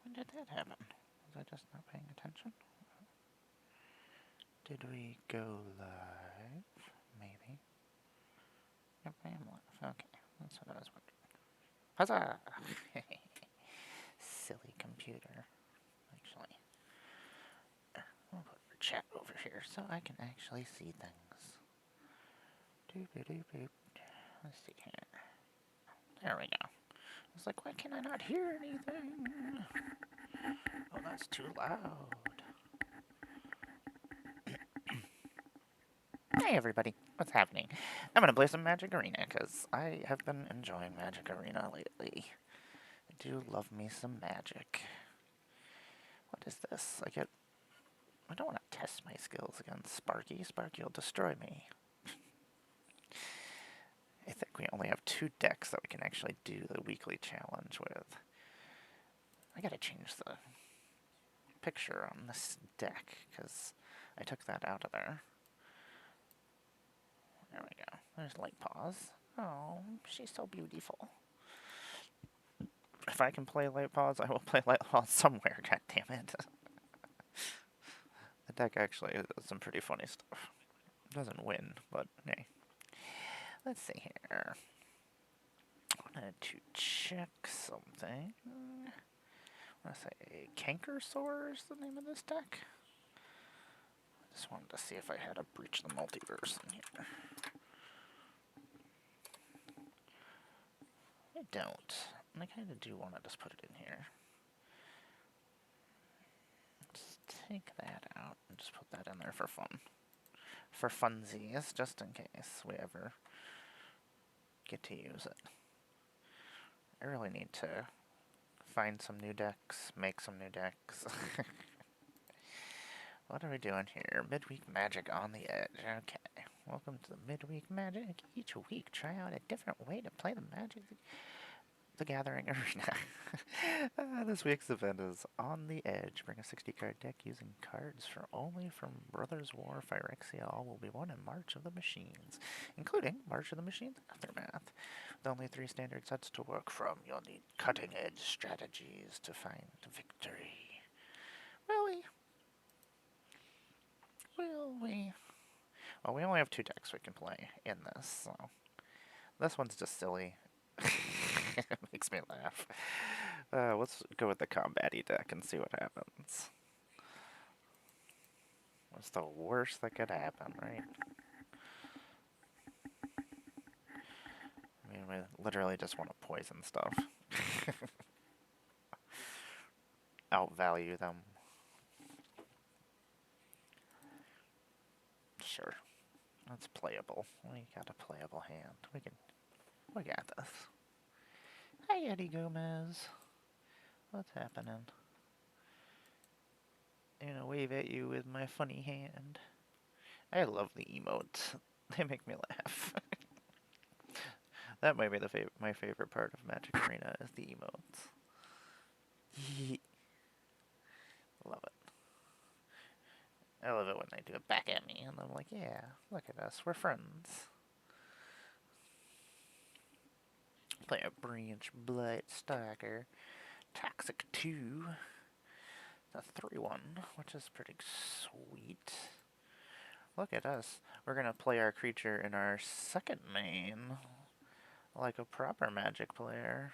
When did that happen? Was I just not paying attention? Did we go live? Maybe. Yep, I am live. Okay, that's what I was wondering. Huzzah! Silly computer. Actually, I'll put our chat over here so I can actually see things. Doop-a-doop-doop. Let's see here. There we go. I was like, why can I not hear anything? Oh, that's too loud. Hey everybody, what's happening? I'm gonna play some Magic Arena, because I have been enjoying Magic Arena lately. I do love me some Magic. What is this? I don't want to test my skills against Sparky. Sparky will destroy me. I think we only have 2 decks that we can actually do the weekly challenge with. I gotta change the picture on this deck, because I took that out of there. There we go. There's Light Paws. Oh, she's so beautiful. If I can play Light Paws, I will play Light Paws somewhere, god damn it. The deck actually does some pretty funny stuff. It doesn't win, but hey. Let's see here. I wanted to check something. I want to say Cankersaur is the name of this deck. I just wanted to see if I had a Breach the Multiverse in here. I don't. And I kind of do want to just put it in here. Let's take that out and just put that in there for fun. For funsies, just in case we ever get to use it. I really need to find some new decks, make some new decks. What are we doing here? Midweek Magic on the Edge. Okay. Welcome to the Midweek Magic. Each week, try out a different way to play the Magic the Gathering Arena. This week's event is On the Edge. Bring a 60-card deck using cards only from Brothers War Phyrexia. All will be won in March of the Machines, including March of the Machines Aftermath. With only 3 standard sets to work from, you'll need cutting-edge strategies to find victory. Really? Will we? Well, we only have 2 decks we can play in this, so this one's just silly. It makes me laugh. Let's go with the combat-y deck and see what happens. What's the worst that could happen, right? I mean, we literally just want to poison stuff. Outvalue them. Sure. That's playable. We got a playable hand. We got this. Hi, Eddie Gomez. What's happening? I'm gonna wave at you with my funny hand. I love the emotes. They make me laugh. That might be my favorite part of Magic Arena is the emotes. Love it. I love it when they do it back at me, and I'm like, yeah, look at us, we're friends. Play a Branch Blight Stalker. Toxic 2. The 3-1, which is pretty sweet. Look at us. We're going to play our creature in our second main, like a proper Magic player.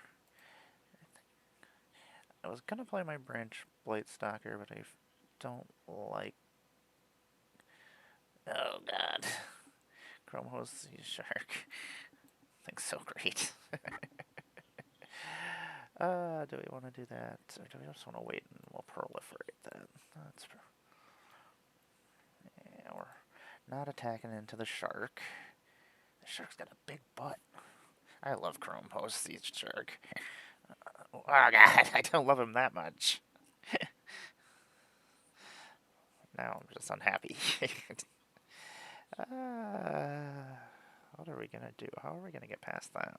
I was going to play my Branch Blight Stalker, but I don't like... Oh god. Chromos Sea Shark. Thing's so great. Do we want to do that? Or do we just want to wait and we'll proliferate that? Yeah, we're not attacking into the shark. The shark's got a big butt. I love Chrome Post Sea Shark. Oh god, I don't love him that much. Now I'm just unhappy. What are we gonna do? How are we gonna get past that?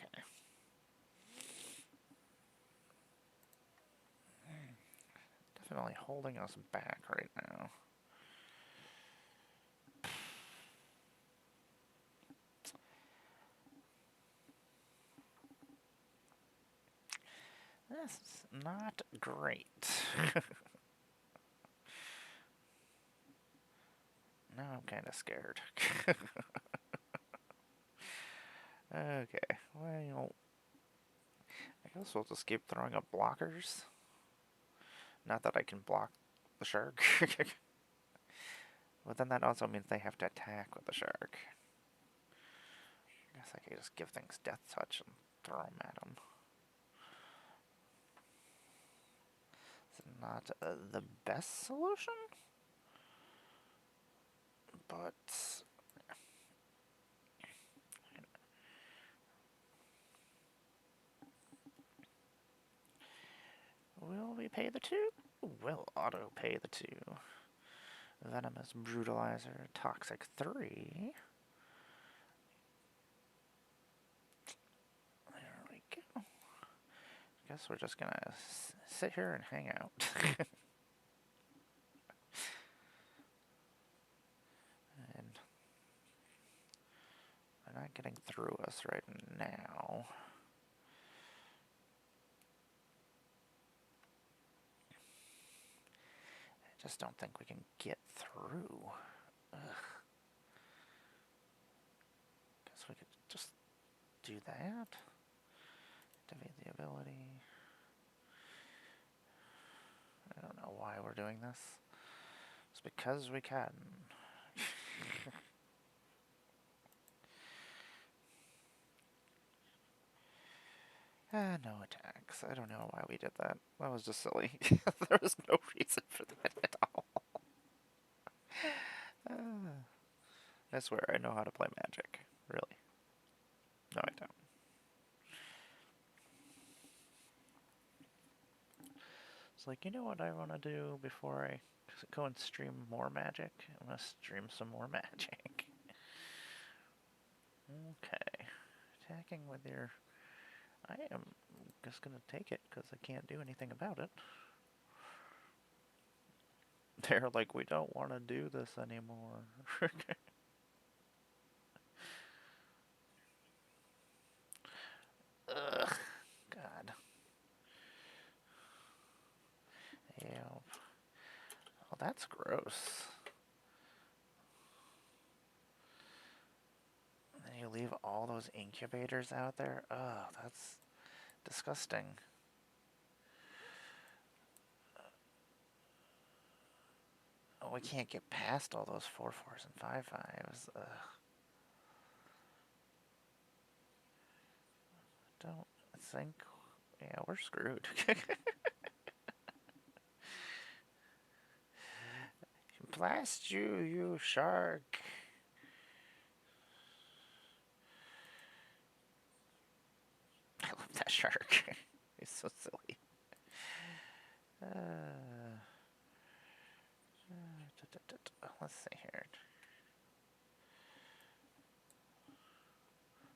Okay. definitely holding us back right now. This is not great. Now I'm kind of scared. Okay, well, I guess we'll just keep throwing up blockers. Not that I can block the shark. But then that also means they have to attack with the shark. I guess I could just give things death touch and throw them at them. It's not the best solution, but will we pay the 2? We'll auto pay the 2. Venomous Brutalizer, Toxic 3. There we go. Guess we're just gonna sit here and hang out. And they're not getting through us right now. I just don't think we can get through. Ugh. Guess we could just do that. Activate the ability. I don't know why we're doing this. It's because we can. No attacks. I don't know why we did that. That was just silly. There was no reason for that at all. I swear, I know how to play Magic. Really. No, I don't. It's like, you know what I want to do before I go and stream more Magic? I'm going to stream some more Magic. Okay. Attacking with your... I am just going to take it because I can't do anything about it. They're like, we don't want to do this anymore. Ugh. God. Yeah. Oh, that's gross. And then you leave all those incubators out there? Oh, that's disgusting. Oh, we can't get past all those 4/4s and 5/5s. Ugh. Don't think... Yeah, we're screwed. Blast you, you shark. I love that shark. He's so silly. Let's see here.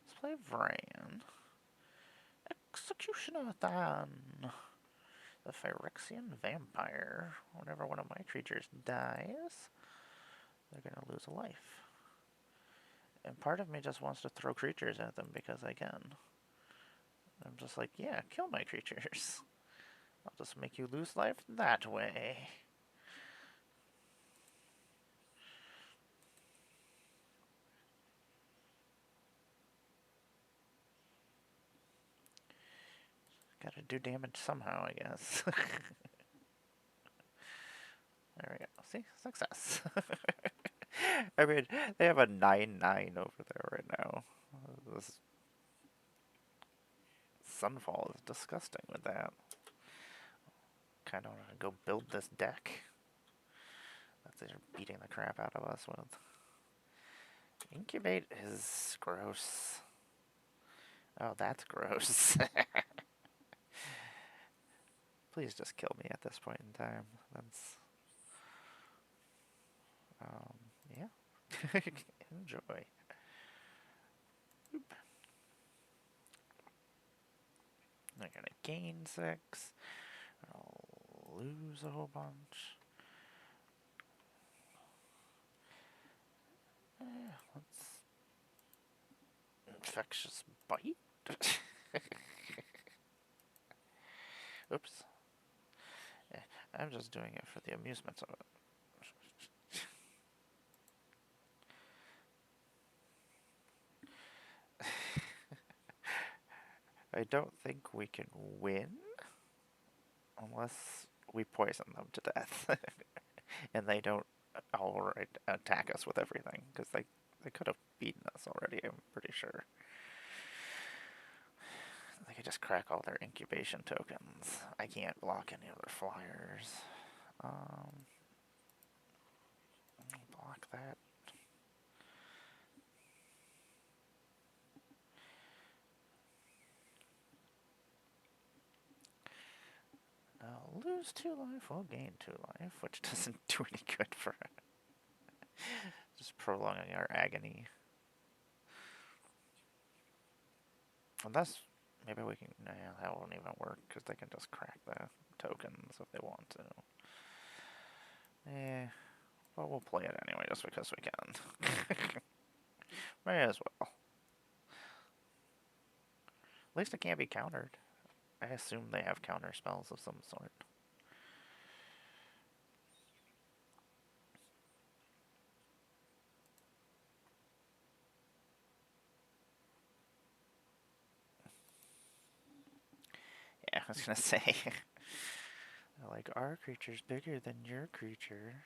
Let's play Vran. Executioner Than. The Phyrexian Vampire. Whenever one of my creatures dies, they're gonna lose a life. And part of me just wants to throw creatures at them because I can. I'm just like, yeah, kill my creatures. I'll just make you lose life that way. Gotta do damage somehow, I guess. There we go. See? Success. I mean, they have a 9/9 over there right now. This Sunfall is disgusting with that. Kinda wanna go build this deck that they're beating the crap out of us with. Incubate is gross. Oh, that's gross. Please just kill me at this point in time. That's... yeah. Enjoy. Oop. They're gonna gain 6. I'll lose a whole bunch. Let's infectious bite. Oops. I'm just doing it for the amusement of it. I don't think we can win unless we poison them to death. And they don't outright attack us with everything, because they could have beaten us already, I'm pretty sure. They could just crack all their incubation tokens. I can't block any of their flyers. Block that. Lose 2 life, we'll gain 2 life, which doesn't do any good for just prolonging our agony. Unless, maybe we can, nah, that won't even work, because they can just crack the tokens if they want to. But we'll play it anyway, just because we can. May as well. At least it can't be countered. I assume they have counter spells of some sort. Yeah, I was gonna say. Like, our creature's bigger than your creature.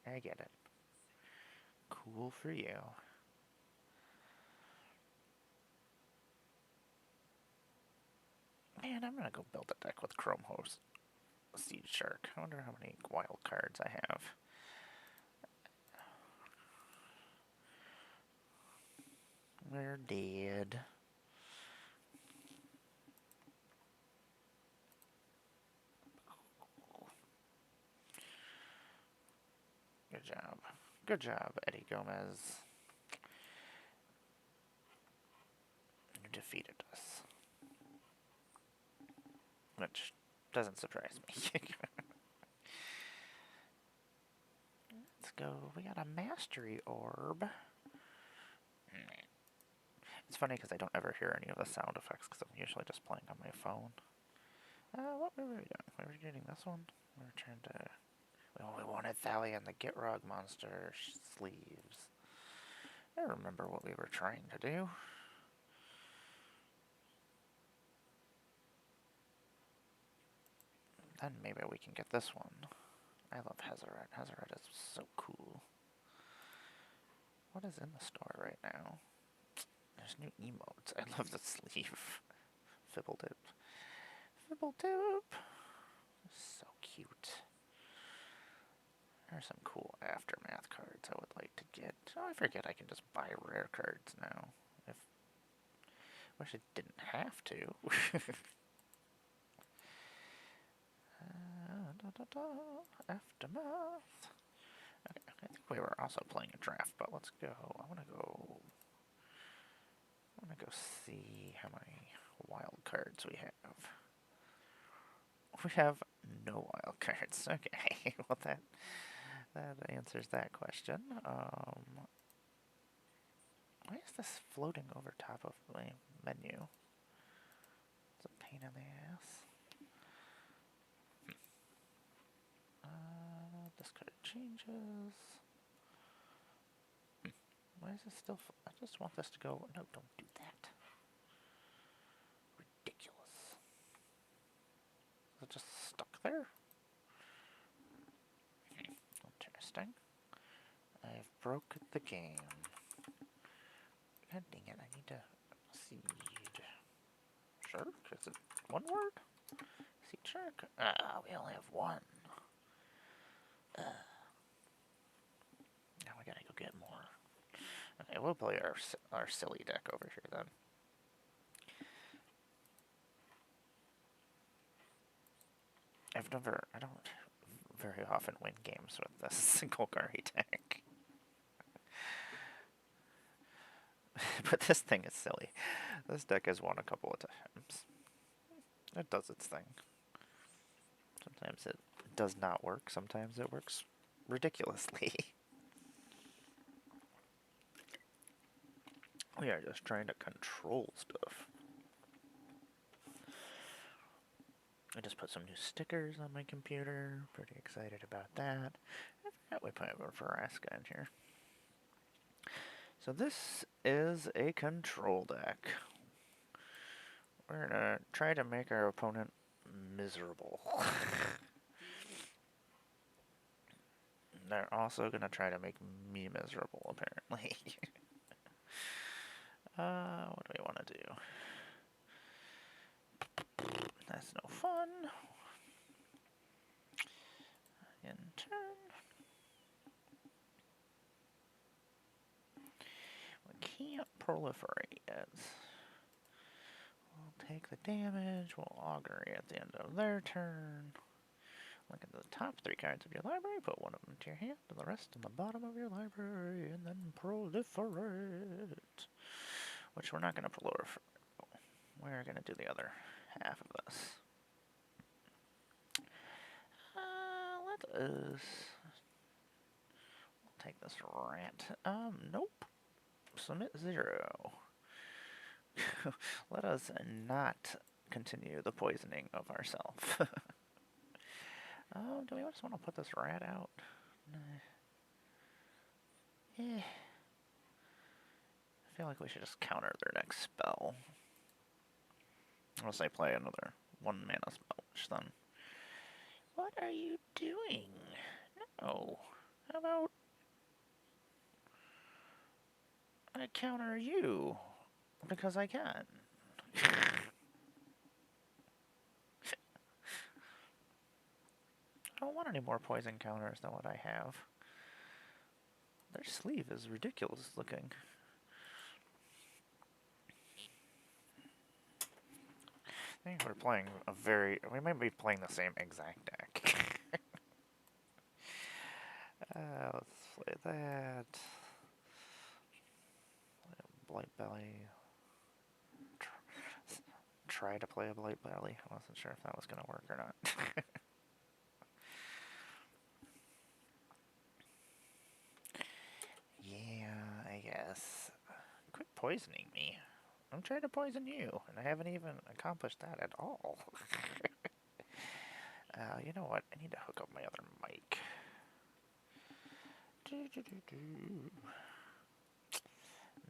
I get it. Cool for you. Man, I'm gonna go build a deck with Chrome Host Siege Shark. I wonder how many wild cards I have. They're dead. Good job. Good job, Eddie Gomez. You defeated us. Which doesn't surprise me. Let's go. We got a Mastery Orb. It's funny because I don't ever hear any of the sound effects because I'm usually just playing on my phone. What were we doing? We were getting this one. We were trying to... Oh, we wanted Thalia and the Gitrog monster sleeves. I remember what we were trying to do. Then maybe we can get this one. I love Hazaret. Hazaret is so cool. What is in the store right now? There's new emotes. I love the sleeve. Fibbledoop. Fibbledoop! So cute. There are some cool Aftermath cards I would like to get. Oh, I forget I can just buy rare cards now. Wish I didn't have to. Aftermath. Okay, I think we were also playing a draft, but let's go. I want to go see how many wild cards we have. We have no wild cards. Okay, well that answers that question. Why is this floating over top of my menu? It's a pain in the ass. Discard changes. Why is it still... I just want this to go... No, don't do that. Ridiculous. Is it just stuck there? Interesting. I've broke the game. God dang it, I need to... Seed... Shark? Is it one word? Seed shark? We only have one. Now we gotta go get more. Okay, we'll play our silly deck over here then. I don't very often win games with this single Golgari deck. But this thing is silly. This deck has won a couple of times. It does its thing. Sometimes it does not work. Sometimes it works ridiculously. We are just trying to control stuff. I just put some new stickers on my computer. Pretty excited about that. I forgot we put a Veraska in here. So this is a control deck. We're gonna try to make our opponent miserable. They're also gonna try to make me miserable, apparently. What do we want to do? That's no fun. In turn. We can't proliferate yet. We'll take the damage. We'll augury at the end of their turn. Look at the top 3 cards of your library, put one of them into your hand, and the rest on the bottom of your library, and then proliferate. Which we're not going to proliferate. We're going to do the other half of this. Let us... We'll take this rat. Nope. Submit 0. Let us not continue the poisoning of ourselves. Do we just want to put this rat out? I feel like we should just counter their next spell. Unless they play another 1 mana spell, which then... What are you doing? No. How about... I counter you. Because I can. I don't want any more poison counters than what I have. Their sleeve is ridiculous looking. I think we're playing a very... We might be playing the same exact deck. Let's play that. Blight Belly. Try to play a Blight Belly. I wasn't sure if that was going to work or not. Yeah, I guess. Quit poisoning me. I'm trying to poison you, and I haven't even accomplished that at all. You know what? I need to hook up my other mic.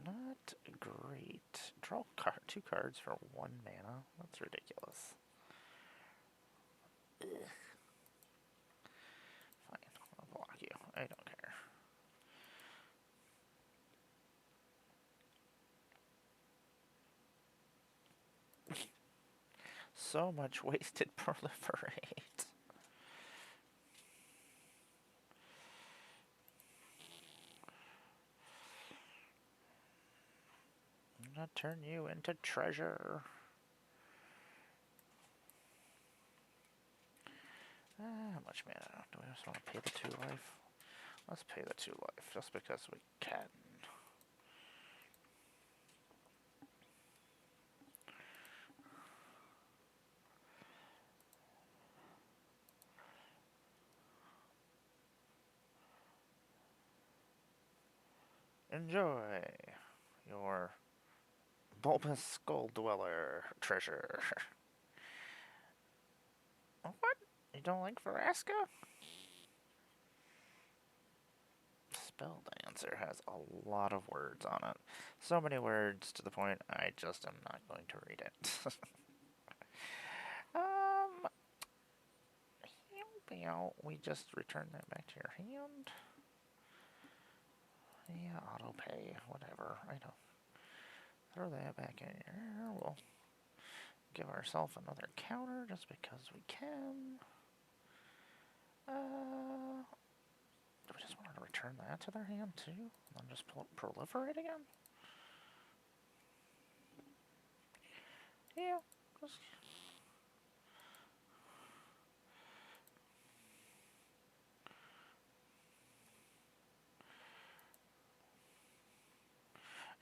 Not great. Draw 2 cards for 1 mana. That's ridiculous. Ugh. Fine, I'll block you. I don't care. So much wasted proliferate. I'm gonna turn you into treasure. How much mana? Do we just want to pay the 2 life? Let's pay the 2 life, just because we can. Enjoy your bulbous skull dweller treasure. What? You don't like Veraska? Spell Dancer has a lot of words on it. So many words to the point I just am not going to read it. We just return that back to your hand. Yeah, auto pay, whatever. I know. Throw that back in here. We'll give ourselves another counter just because we can. Do we just want to return that to their hand too? And then just proliferate again? Yeah, just...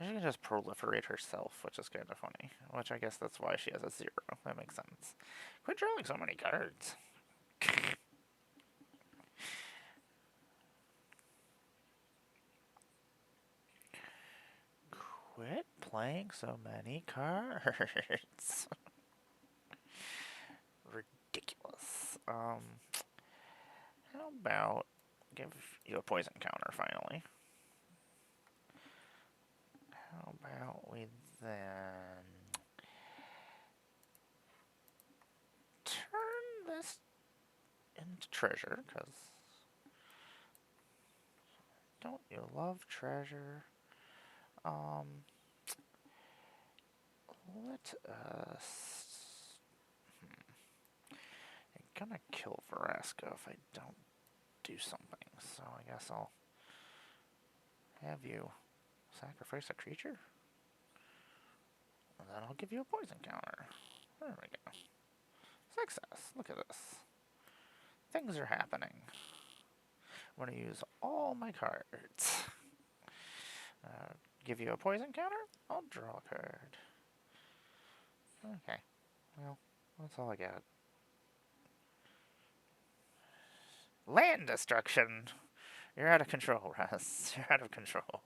She can just proliferate herself, which is kind of funny. Which I guess that's why she has a 0. That makes sense. Quit drawing so many cards. Quit playing so many cards. Ridiculous. How about give you a poison counter finally? How about we then turn this into treasure, because don't you love treasure? Let us... I'm gonna kill Verasco if I don't do something, so I guess I'll have you sacrifice a creature, and then I'll give you a poison counter. There we go. Success. Look at this. Things are happening. I'm going to use all my cards. Give you a poison counter? I'll draw a card. Okay. Well, that's all I got. Land destruction! You're out of control, Russ. You're out of control.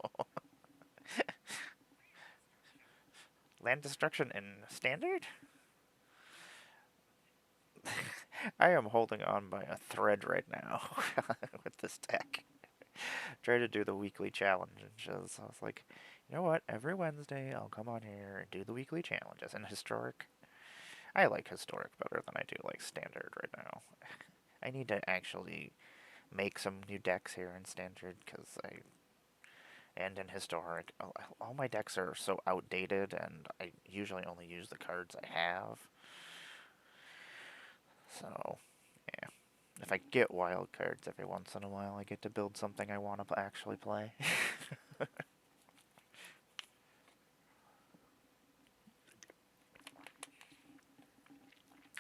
Land destruction in standard? I am holding on by a thread right now with this deck. Try to do the weekly challenges. I was like, you know what? Every Wednesday I'll come on here and do the weekly challenges. And historic, I like historic better than I do like standard right now. I need to actually make some new decks here in standard and in historic. All my decks are so outdated, and I usually only use the cards I have. So, yeah. If I get wild cards every once in a while, I get to build something I want to actually play.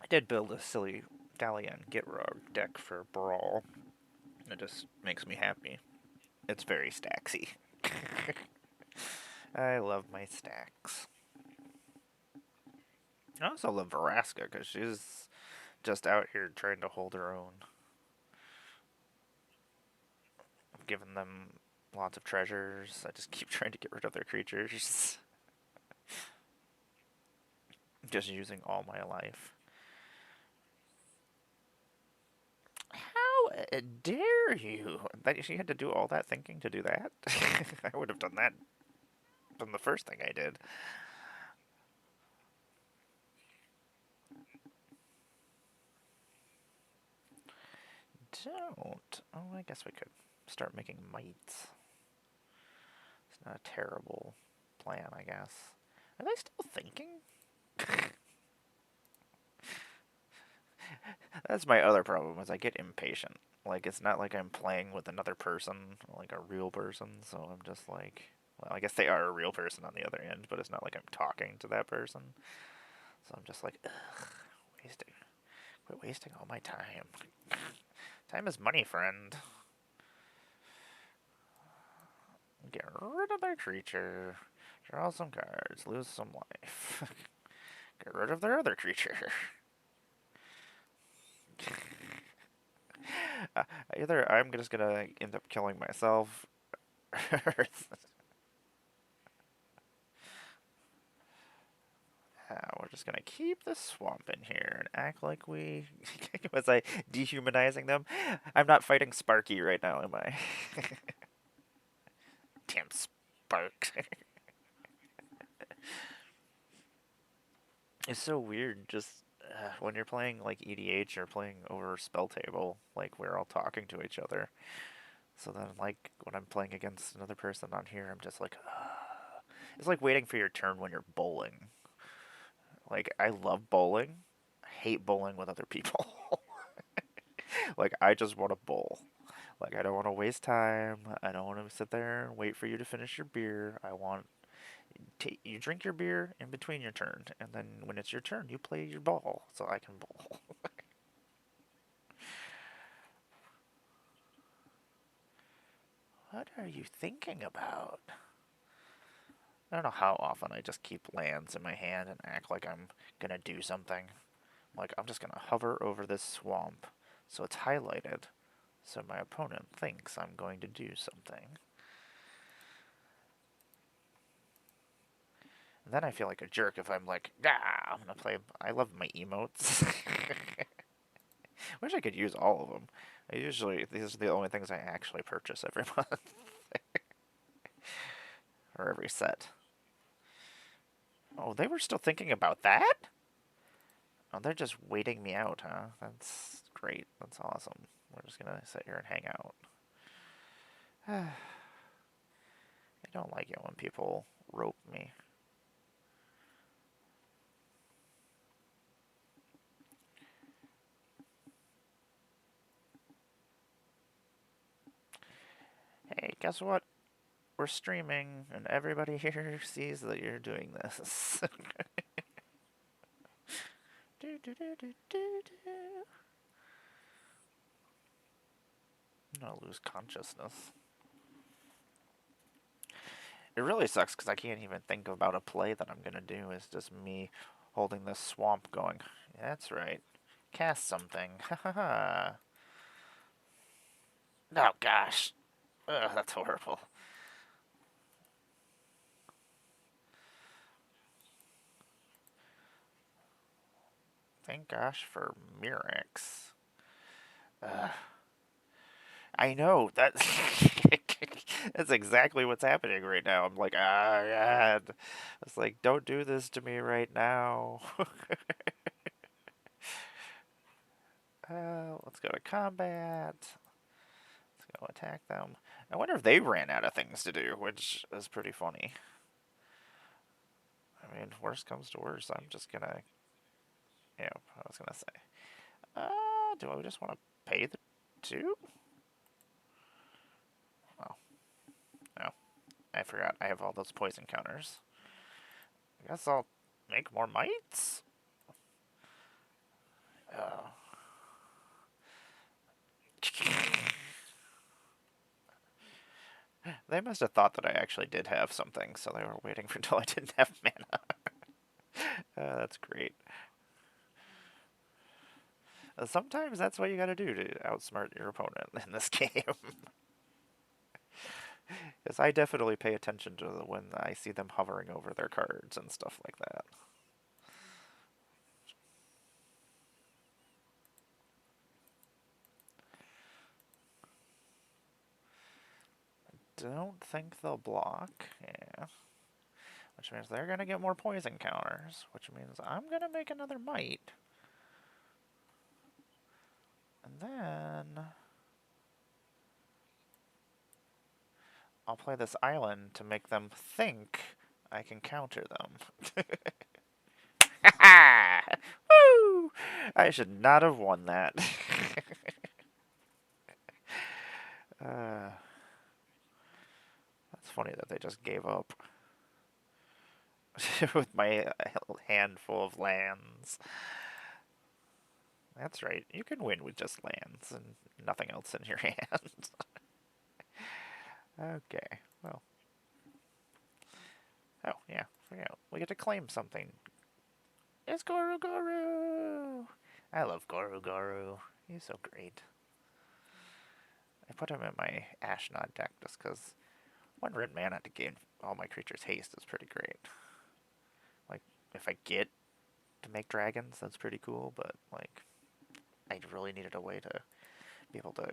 I did build a silly Dalian Gitrog deck for Brawl. It just makes me happy. It's very stacksy. I love my stacks. I also love Veraska, because she's just out here trying to hold her own. I've given them lots of treasures. I just keep trying to get rid of their creatures. Just using all my life. How dare you? That she had to do all that thinking to do that? I would have done that from the first thing I did. Don't. Oh, I guess we could start making mites. It's not a terrible plan, I guess. Are they still thinking? That's my other problem, is I get impatient. Like, it's not like I'm playing with another person, like a real person, so I'm just like... Well, I guess they are a real person on the other end, but it's not like I'm talking to that person. So I'm just like, ugh, quit wasting all my time. Time is money, friend. Get rid of their creature. Draw some cards. Lose some life. Get rid of their other creature. Either I'm just gonna end up killing myself, or we're just gonna keep the swamp in here and act like we... Was I dehumanizing them? I'm not fighting Sparky right now, am I? Damn Spark. It's so weird, just when you're playing like EDH or playing over spell table, like we're all talking to each other. So then, like, when I'm playing against another person on here, I'm just like, it's like waiting for your turn when you're bowling. Like, I love bowling. I hate bowling with other people. Like, I just want to bowl. Like, I don't want to waste time. I don't want to sit there and wait for you to finish your beer. I want you drink your beer in between your turn, and then when it's your turn, you play your ball so I can bowl. What are you thinking about? I don't know how often I just keep lands in my hand and act like I'm gonna do something. Like, I'm just gonna hover over this swamp so it's highlighted so my opponent thinks I'm going to do something. And then I feel like a jerk if I'm like, ah, I'm gonna play. I love my emotes. Wish I could use all of them. These are the only things I actually purchase every month. Or every set. Oh, they were still thinking about that? Oh, they're just waiting me out, huh? That's great. That's awesome. We're just gonna sit here and hang out. I don't like it when people rope me. Hey, guess what? We're streaming, and everybody here sees that you're doing this. do, do, do, do, do, do. I'm gonna lose consciousness. It really sucks because I can't even think about a play that I'm gonna do. It's just me holding this swamp going, yeah, that's right. Cast something. Ha ha ha. Oh gosh. Ugh, that's horrible. Thank gosh for Mirrex. I know that that's exactly what's happening right now. I'm like, ah, God. It's like, don't do this to me right now. Let's go to combat. Let's go attack them. I wonder if they ran out of things to do, which is pretty funny. I mean, worst comes to worst, I'm just gonna, I was gonna say, do I just want to pay the two? Oh, no, I forgot. I have all those poison counters. I guess I'll make more mites. Oh. They must have thought that I actually did have something, so they were waiting for until I didn't have mana. That's great. Sometimes that's what you gotta do to outsmart your opponent in this game. Because I definitely pay attention to when I see them hovering over their cards and stuff like that. Don't think they'll block. Yeah. Which means they're gonna get more poison counters. Which means I'm gonna make another might. And then I'll play this island to make them think I can counter them. Woo! I should not have won that. uh, that's funny that they just gave up. With my hand full of lands. That's right. You can win with just lands and nothing else in your hand. Okay, well. Oh, yeah. We get to claim something. It's Goru Goru! I love Goru Goru. He's so great. I put him in my Ashnod deck just because 1 red mana to gain all my creatures haste is pretty great. Like, if I get to make dragons, that's pretty cool, but, like, I really needed a way to be able to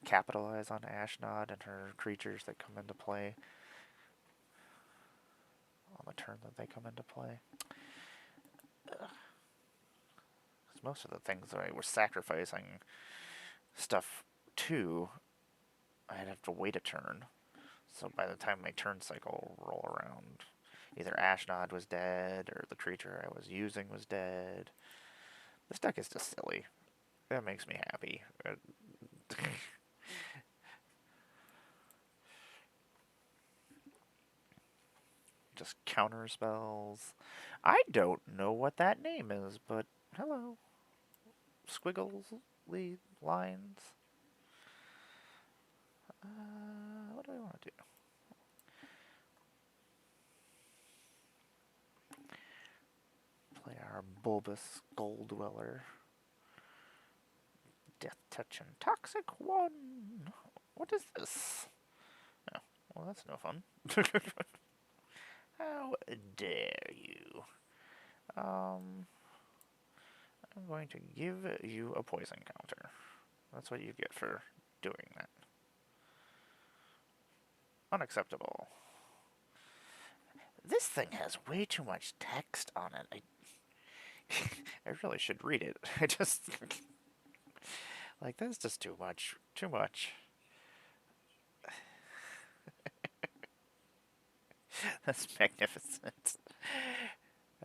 capitalize on Ashnod and her creatures that come into play on the turn that they come into play. Because most of the things that I was sacrificing stuff to, I'd have to wait a turn. So by the time my turn cycle will roll around, either Ashnod was dead or the creature I was using was dead. This deck is just silly. That makes me happy. Just counter spells. I don't know what that name is, but hello. Squiggles, lines. What do I want to do? Play our bulbous gold dweller. Death touch and toxic one. What is this? Oh, well, that's no fun. How dare you? I'm going to give you a poison counter. That's what you get for doing that. Unacceptable. This thing has way too much text on it. I really should read it. I just... like, that's just too much. Too much. That's magnificent.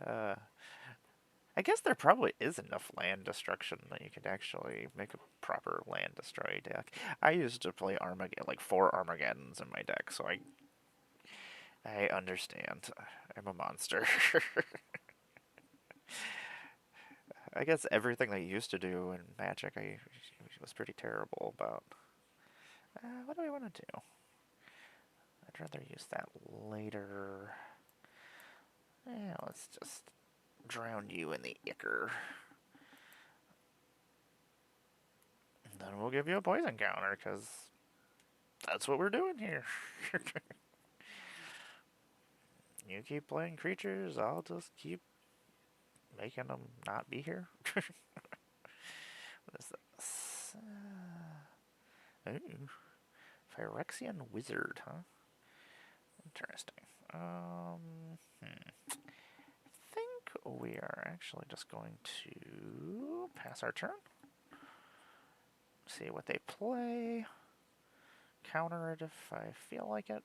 I guess there probably is enough land destruction that you could actually make a proper land destroy deck. I used to play Armageddon, like 4 Armageddons in my deck, so I understand. I'm a monster. I guess everything they used to do in Magic I was pretty terrible about. What do we want to do? I'd rather use that later. Yeah, let's just drown you in the ichor. And then we'll give you a poison counter, because that's what we're doing here. You keep playing creatures, I'll just keep making them not be here. What is this? Ooh. Phyrexian Wizard, huh? Interesting. I think we are actually just going to pass our turn. See what they play. Counter it if I feel like it.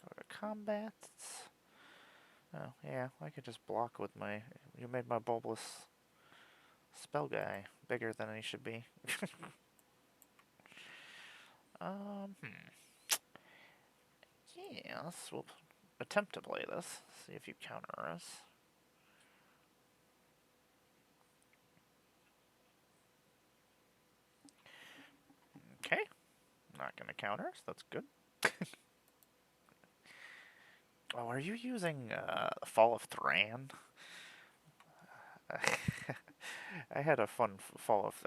Go to combat. Oh, yeah, I could just block with my... You made my bulbous spell guy bigger than he should be. Yes, we'll attempt to play this. See if you counter us. Okay. Not gonna counter us, that's good. Oh, are you using Fall of Thran? I had a fun Fall of...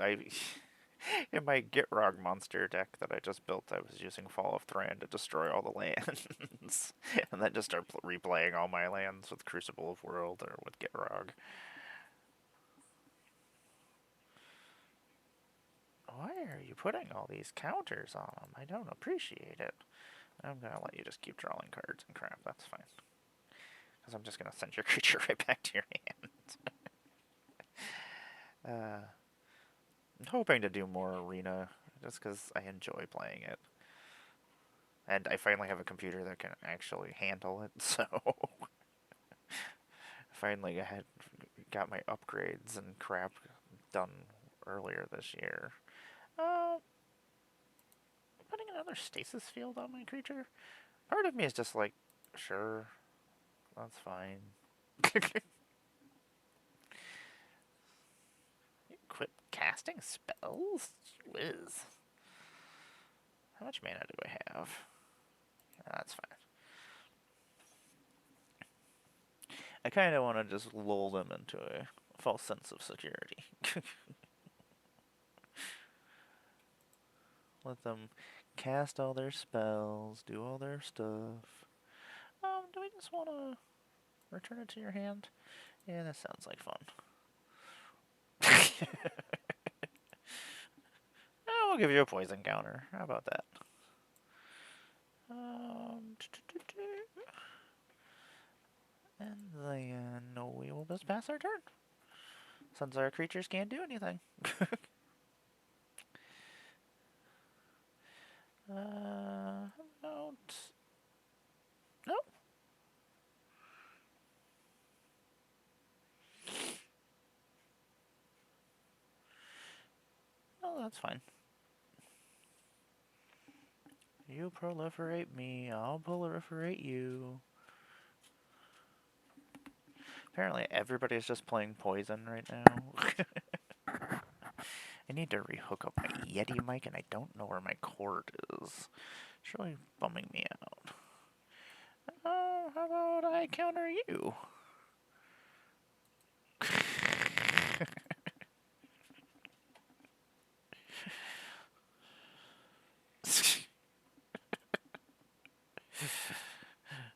in my Gitrog monster deck that I just built, I was using Fall of Thran to destroy all the lands. And then just start replaying all my lands with Crucible of World or with Gitrog. Why are you putting all these counters on them? I don't appreciate it. I'm gonna let you just keep drawing cards and crap, that's fine. Because I'm just gonna send your creature right back to your hand. I'm hoping to do more Arena, just because I enjoy playing it. And I finally have a computer that can actually handle it, so... finally I had got my upgrades and crap done earlier this year. Putting another stasis field on my creature? Part of me is just like, sure, that's fine. Quit casting spells? Whiz. How much mana do I have? That's fine. I kind of want to just lull them into a false sense of security. Let them cast all their spells, do all their stuff. Do we just want to return it to your hand? Yeah, that sounds like fun. We'll give you a poison counter. How about that? And then we will just pass our turn. Since our creatures can't do anything. How about... No. No, that's fine. You proliferate me, I'll proliferate you. Apparently everybody's just playing poison right now. I need to rehook up my Yeti mic and I don't know where my cord is. It's really bumming me out. Oh, how about I counter you?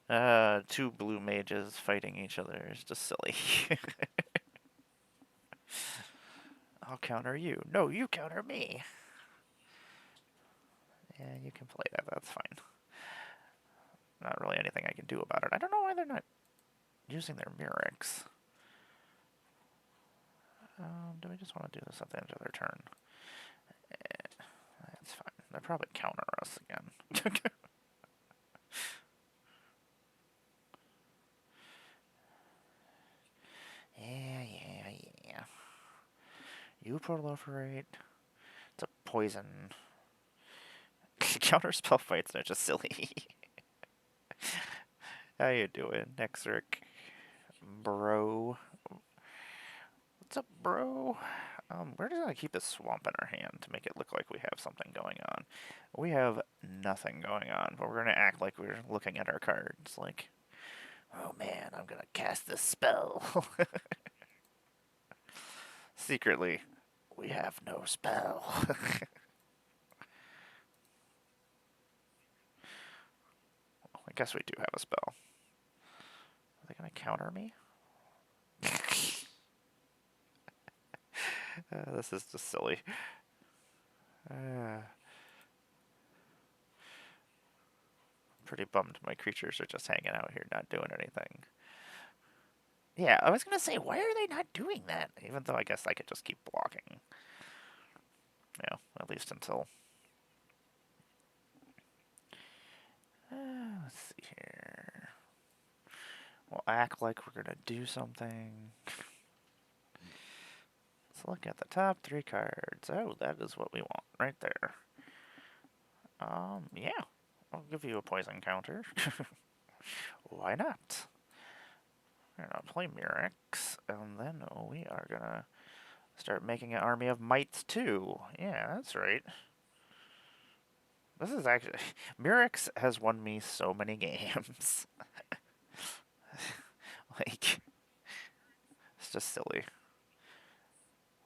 Two blue mages fighting each other is just silly. I'll counter you. No, you counter me. Yeah, you can play that. That's fine. Not really anything I can do about it. I don't know why they're not using their Murex. Do we just want to do this at the end of their turn? That's fine. They'll probably counter us again. Yeah. You proliferate. It's a poison. Counter spell fights are just silly. How you doing, Nexric? Bro. What's up, bro? We're just gonna keep this swamp in our hand to make it look like we have something going on. We have nothing going on, but we're gonna act like we're looking at our cards. Like, oh man, I'm gonna cast this spell. Secretly, we have no spell. I guess we do have a spell. Are they gonna counter me? This is just silly. Pretty bummed my creatures are just hanging out here, not doing anything. Yeah, I was gonna say, why are they not doing that? Even though I guess I could just keep blocking. Yeah, at least until... let's see here. We'll act like we're gonna do something. Let's look at the top 3 cards. Oh, that is what we want, right there. Yeah. I'll give you a poison counter. Why not? We're gonna play Murex, and then we are gonna start making an army of mites too. Yeah, that's right. This is actually... Murex has won me so many games. Like, it's just silly.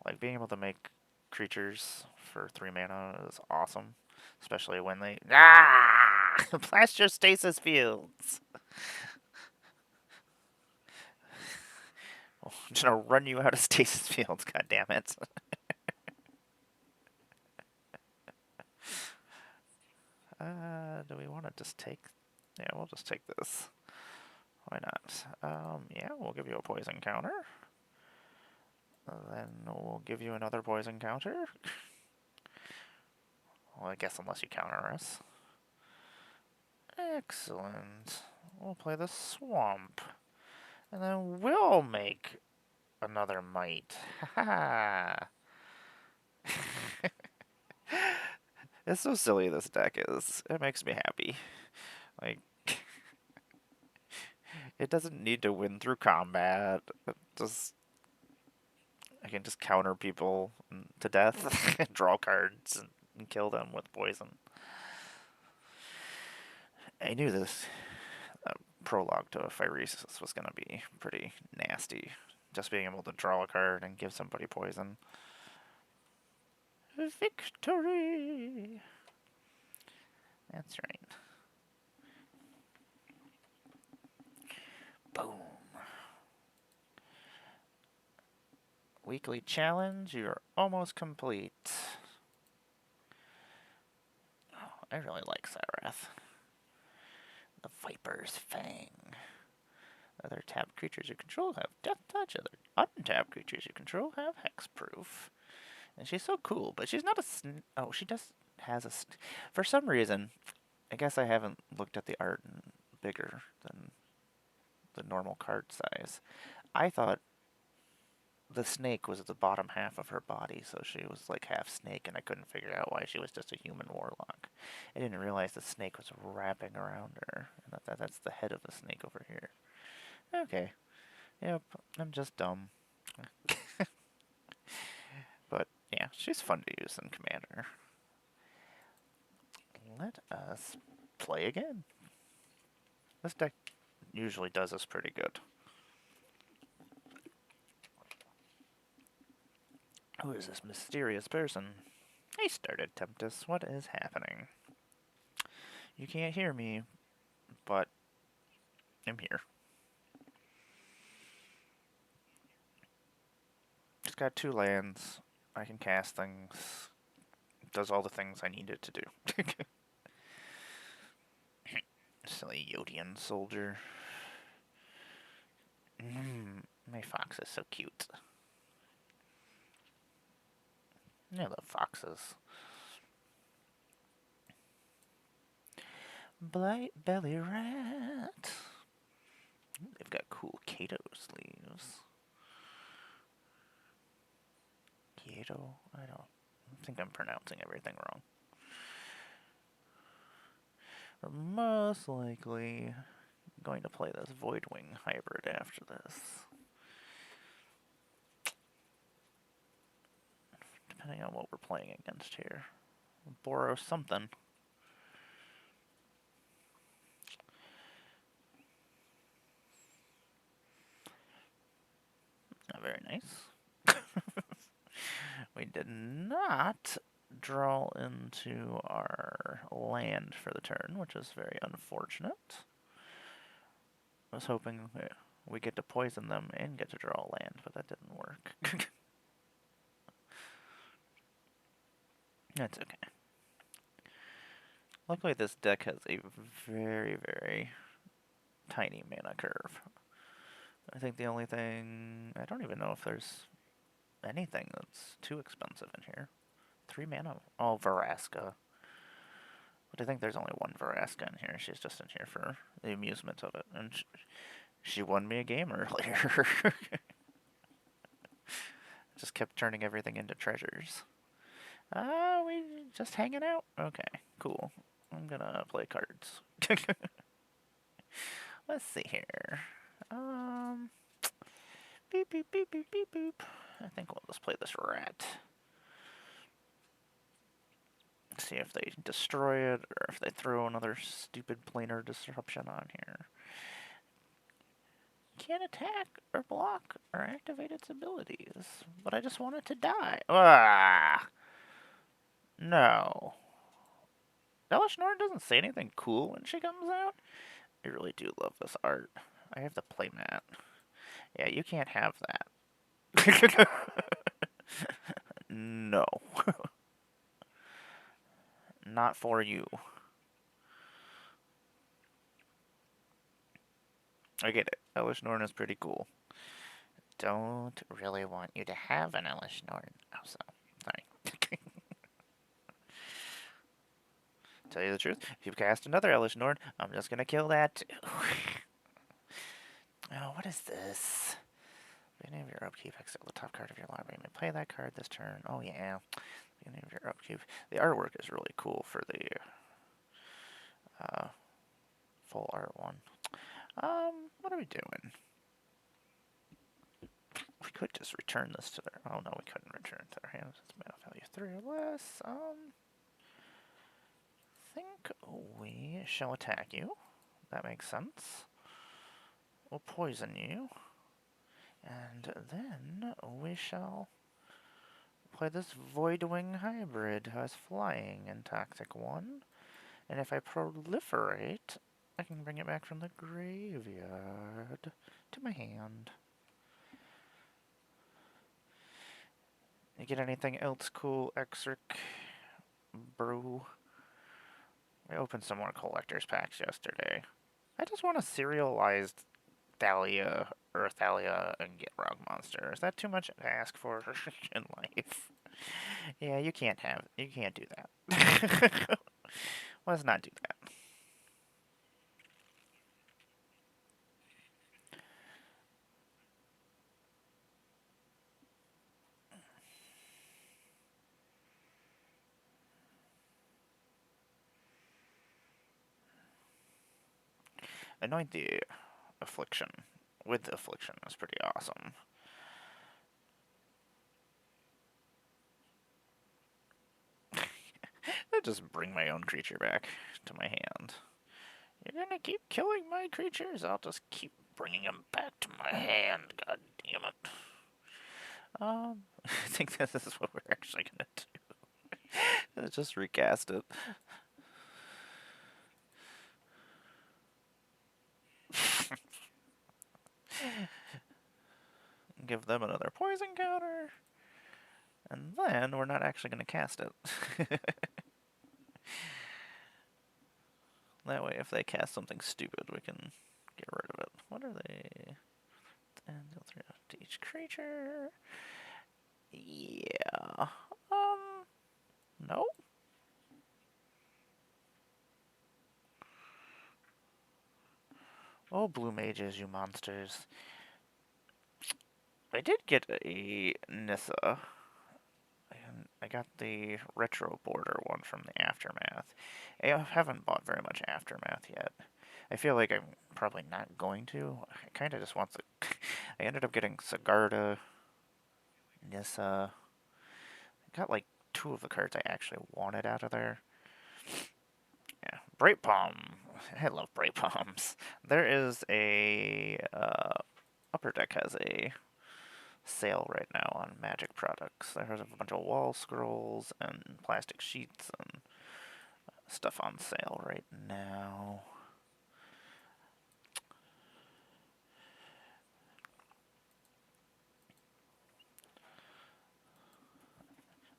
Like, being able to make creatures for 3 mana is awesome. Especially when they... Ah! Blast your stasis fields! I'm just gonna run you out of stasis fields, god damn it. Do we want to just take... Yeah, we'll just take this. Why not? Yeah, we'll give you a poison counter. Then we'll give you another poison counter. Well, I guess unless you counter us. Excellent. We'll play the swamp. And then we'll make another mite. Ha It's so silly this deck is. It makes me happy. Like, it doesn't need to win through combat. It just... I can just counter people to death, draw cards, and kill them with poison. I knew this prologue to Phyresis was going to be pretty nasty. Just being able to draw a card and give somebody poison. Victory! That's right. Boom. Weekly challenge, you're almost complete. Oh, I really like Sarath. The Viper's Fang. Other tapped creatures you control have Death Touch. Other untapped creatures you control have Hexproof. And she's so cool, but she's not a... Oh, she does... has a... For some reason, I guess I haven't looked at the art bigger than the normal card size. I thought the snake was at the bottom half of her body, so she was like half snake, and I couldn't figure out why she was just a human warlock. I didn't realize the snake was wrapping around her, and that's the head of the snake over here. Okay. Yep, I'm just dumb. But, yeah, she's fun to use in Commander. Let us play again. This deck usually does us pretty good. Who is this mysterious person? I started Tempest. What is happening? You can't hear me, but I'm here. It's got 2 lands. I can cast things. It does all the things I need it to do. Silly Yodian soldier. My fox is so cute. I love foxes. Blight belly rat. They've got cool Kato sleeves. Kato? I think I'm pronouncing everything wrong. We're most likely going to play this Voidwing hybrid after this. Depending on what we're playing against here. Borrow something. Not very nice. We did not draw into our land for the turn, which is very unfortunate. I was hoping we get to poison them and get to draw land, but that didn't work. That's okay. Luckily, this deck has a very, very tiny mana curve. I think the only thing... I don't even know if there's anything that's too expensive in here. 3 mana. Oh, Veraska. But I think there's only one Veraska in here. She's just in here for the amusement of it. And she won me a game earlier. Just kept turning everything into treasures. We just hanging out? Okay, cool. I'm gonna play cards. Let's see here. Beep, beep, beep, beep, beep, beep. I think we'll just play this rat. See if they destroy it, or if they throw another stupid planar disruption on here. Can't attack, or block, or activate its abilities. But I just want it to die. Ah! No. Elish Norn doesn't say anything cool when she comes out. I really do love this art. I have the playmat. Yeah, you can't have that. No. Not for you. I get it. Elish Norn is pretty cool. Don't really want you to have an Elish Norn. Oh, so. Sorry. Tell you the truth, if you cast another Elish Norn, I'm just gonna kill that too. Oh, what is this? Beginning of your upkeep, exile the top card of your library. You may play that card this turn. Oh, yeah. Beginning of your upkeep. The artwork is really cool for the full art one. What are we doing? We could just return this to their... Oh, no, we couldn't return it to their hands. It's mana value 3 or less. Think we shall attack you. That makes sense. We'll poison you. And then we shall play this Voidwing hybrid who has flying in Toxic 1. And if I proliferate, I can bring it back from the graveyard to my hand. You get anything else cool, Exric? Brew? I opened some more collector's packs yesterday. I just want a serialized Thalia or Thalia and get Rock Monster. Is that too much to ask for in life? Yeah, you can't do that. Let's not do that. Anoint the Affliction with the Affliction is pretty awesome. I just bring my own creature back to my hand. You're gonna keep killing my creatures? I'll just keep bringing them back to my hand. God damn it. I think this is what we're actually gonna do. Let's just recast it. them another poison counter, and then we're not actually going to cast it. That way, if they cast something stupid, we can get rid of it. What are they? And deal 3 to each creature. Yeah. No. Oh, blue mages, you monsters. I did get a Nissa. And I got the retro border one from the Aftermath. I haven't bought very much Aftermath yet. I feel like I'm probably not going to. I kind of just want the... I ended up getting Sigarda, Nissa. I got like 2 of the cards I actually wanted out of there. Yeah, Bright Palm. I love Bright Palms. There is a... Upper Deck has a sale right now on Magic products. There's a bunch of wall scrolls and plastic sheets and stuff on sale right now.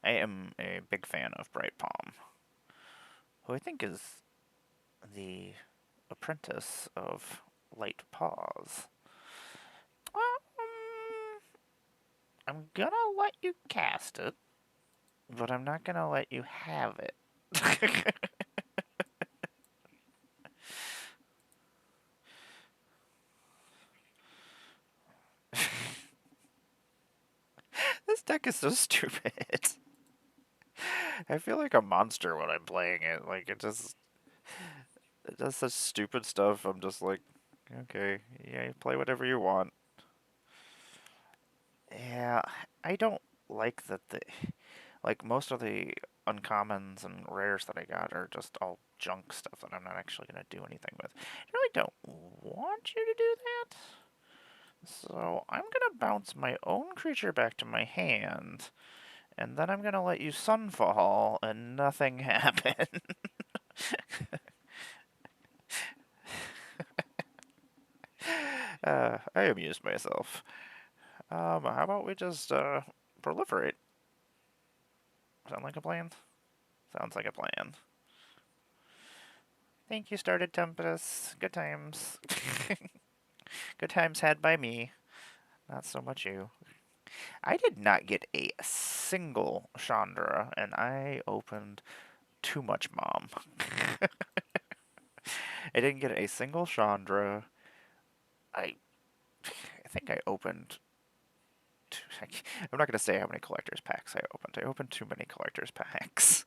I am a big fan of Bright Palm, who I think is the apprentice of Light Paws. I'm gonna let you cast it, but I'm not gonna let you have it. This deck is so stupid. I feel like a monster when I'm playing it. Like, it does such stupid stuff. I'm just like, okay, yeah, you play whatever you want. Yeah, I don't like that like, most of the uncommons and rares that I got are just all junk stuff that I'm not actually going to do anything with. I really don't want you to do that. So I'm going to bounce my own creature back to my hand, and then I'm going to let you Sunfall, and nothing happen. I amused myself. How about we just, proliferate? Sound like a plan? Sounds like a plan. Thank you, Started Tempest. Good times. Good times had by me. Not so much you. I did not get a single Chandra, and I opened too much Mom. I didn't get a single Chandra. I think I opened... I'm not going to say how many collector's packs I opened. I opened too many collector's packs.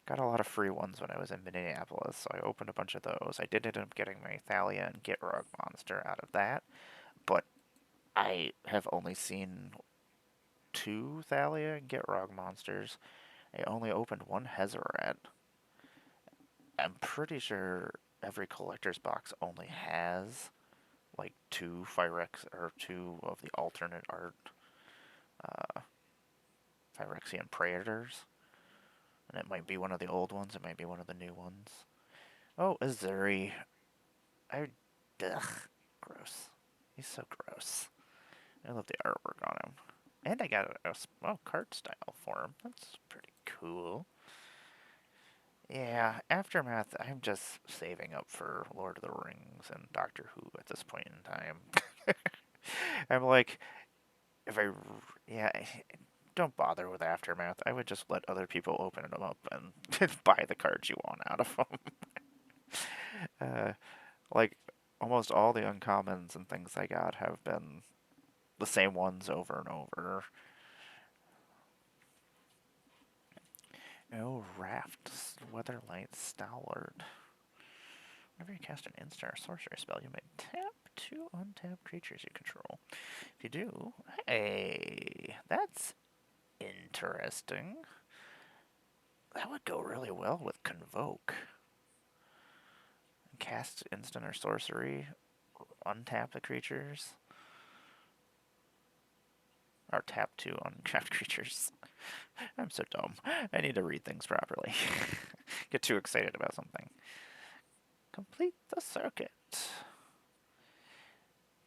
Got a lot of free ones when I was in Minneapolis, so I opened a bunch of those. I did end up getting my Thalia and Gitrog monster out of that, but I have only seen 2 Thalia and Gitrog monsters. I only opened 1 Hezerat. I'm pretty sure every collector's box only has like 2 Phyrex or 2 of the alternate art Phyrexian Praetors. And it might be one of the old ones, it might be one of the new ones. Oh, Azuri. Ugh, gross. He's so gross. I love the artwork on him. And I got a card style for him. That's pretty cool. Yeah, Aftermath, I'm just saving up for Lord of the Rings and Doctor Who at this point in time. I'm like, yeah, don't bother with Aftermath. I would just let other people open them up and buy the cards you want out of them. Like, almost all the uncommons and things I got have been the same ones over and over. Oh, Raft, Weatherlight, Stalwart. Whenever you cast an instant or sorcery spell, you may tap 2 untapped creatures you control. If you do, hey, that's interesting. That would go really well with Convoke. Cast instant or sorcery, untap the creatures. Or tap 2 untapped creatures. I'm so dumb. I need to read things properly. Get too excited about something. Complete the circuit.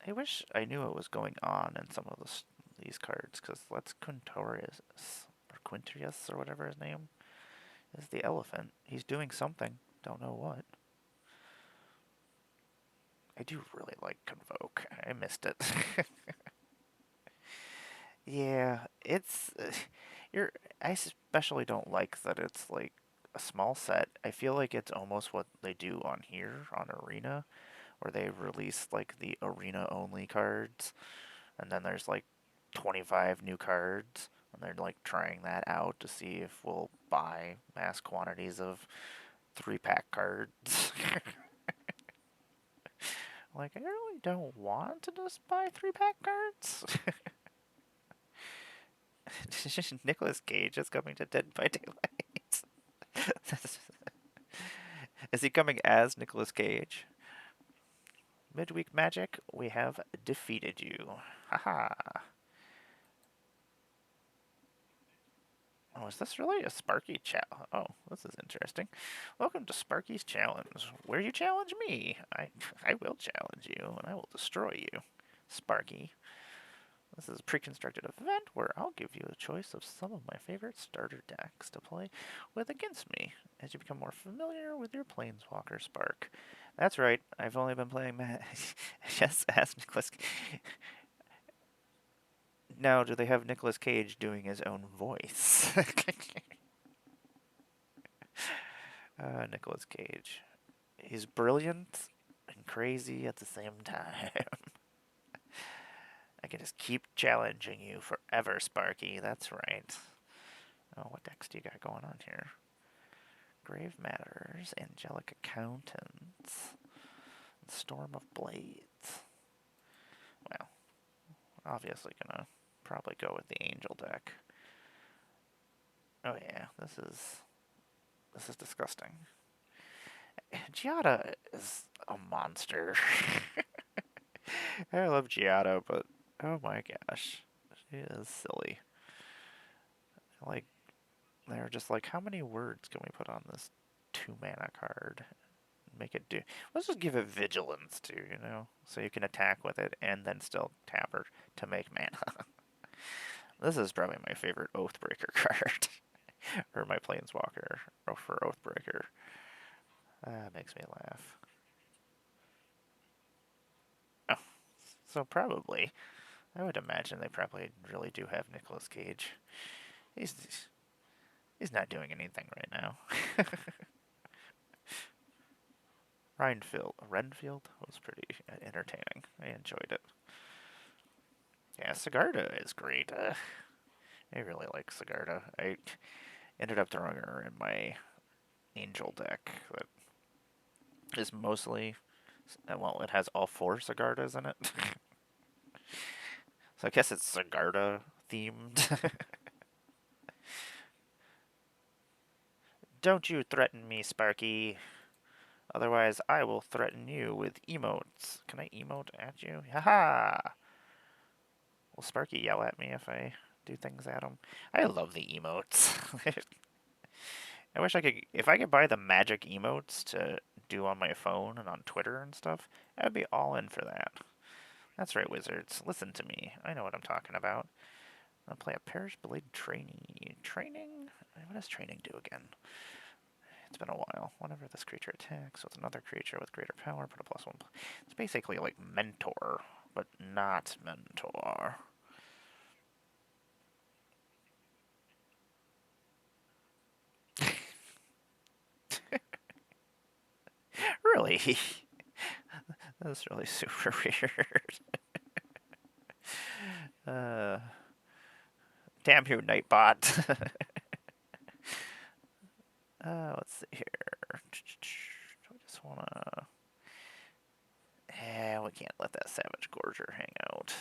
I wish I knew what was going on in some of these cards, because let's Quintorius, or Quintrius, or whatever his name is, the elephant. He's doing something. Don't know what. I do really like Convoke. I missed it. Yeah, it's you're. I especially don't like that it's like a small set. I feel like it's almost what they do on here on Arena, where they release like the arena only cards, and then there's like 25 new cards, and they're like trying that out to see if we'll buy mass quantities of 3-pack cards. Like, I really don't want to just buy 3-pack cards. Nicolas Cage is coming to Dead by Daylight. Is he coming as Nicolas Cage? Midweek Magic, we have defeated you. Haha. Oh, is this really a Sparky challenge? Oh, this is interesting. Welcome to Sparky's Challenge, where you challenge me. I will challenge you, and I will destroy you, Sparky. This is a pre-constructed event where I'll give you a choice of some of my favorite starter decks to play with against me as you become more familiar with your Planeswalker Spark. That's right, I've only been playing yes, ask Nicholas. Now, do they have Nicolas Cage doing his own voice? Nicolas Cage. He's brilliant and crazy at the same time. I can just keep challenging you forever, Sparky. That's right. Oh, what decks do you got going on here? Grave Matters, Angelic Accountants, Storm of Blades. Well, obviously gonna probably go with the Angel deck. Oh yeah, this is disgusting. Giada is a monster. I love Giada, but oh my gosh, she is silly. Like, they're just like, how many words can we put on this 2-mana card? Make it do. Let's just give it vigilance too, you know, so you can attack with it and then still tap her to make mana. This is probably my favorite Oathbreaker card, or my Planeswalker for Oathbreaker. Makes me laugh. Oh, so probably, I would imagine they probably really do have Nicolas Cage. He's not doing anything right now. Renfield was pretty entertaining. I enjoyed it. Yeah, Sigarda is great. I really like Sigarda. I ended up throwing her in my Angel deck that is mostly, well, it has all 4 Sigardas in it. So I guess it's Sigarda themed. Don't you threaten me, Sparky. Otherwise, I will threaten you with emotes. Can I emote at you? Haha! Will Sparky yell at me if I do things at him? I love the emotes. I wish I could, if I could buy the magic emotes to do on my phone and on Twitter and stuff, I'd be all in for that. That's right, wizards. Listen to me. I know what I'm talking about. I'll play a Perish Blade Trainee. Training? What does training do again? It's been a while. Whenever this creature attacks with another creature with greater power, put a +1. It's basically like Mentor, but not Mentor. Really? That's really super weird. Damn you, Nightbot. Let's see here. I just wanna. We can't let that Savage Gorger hang out.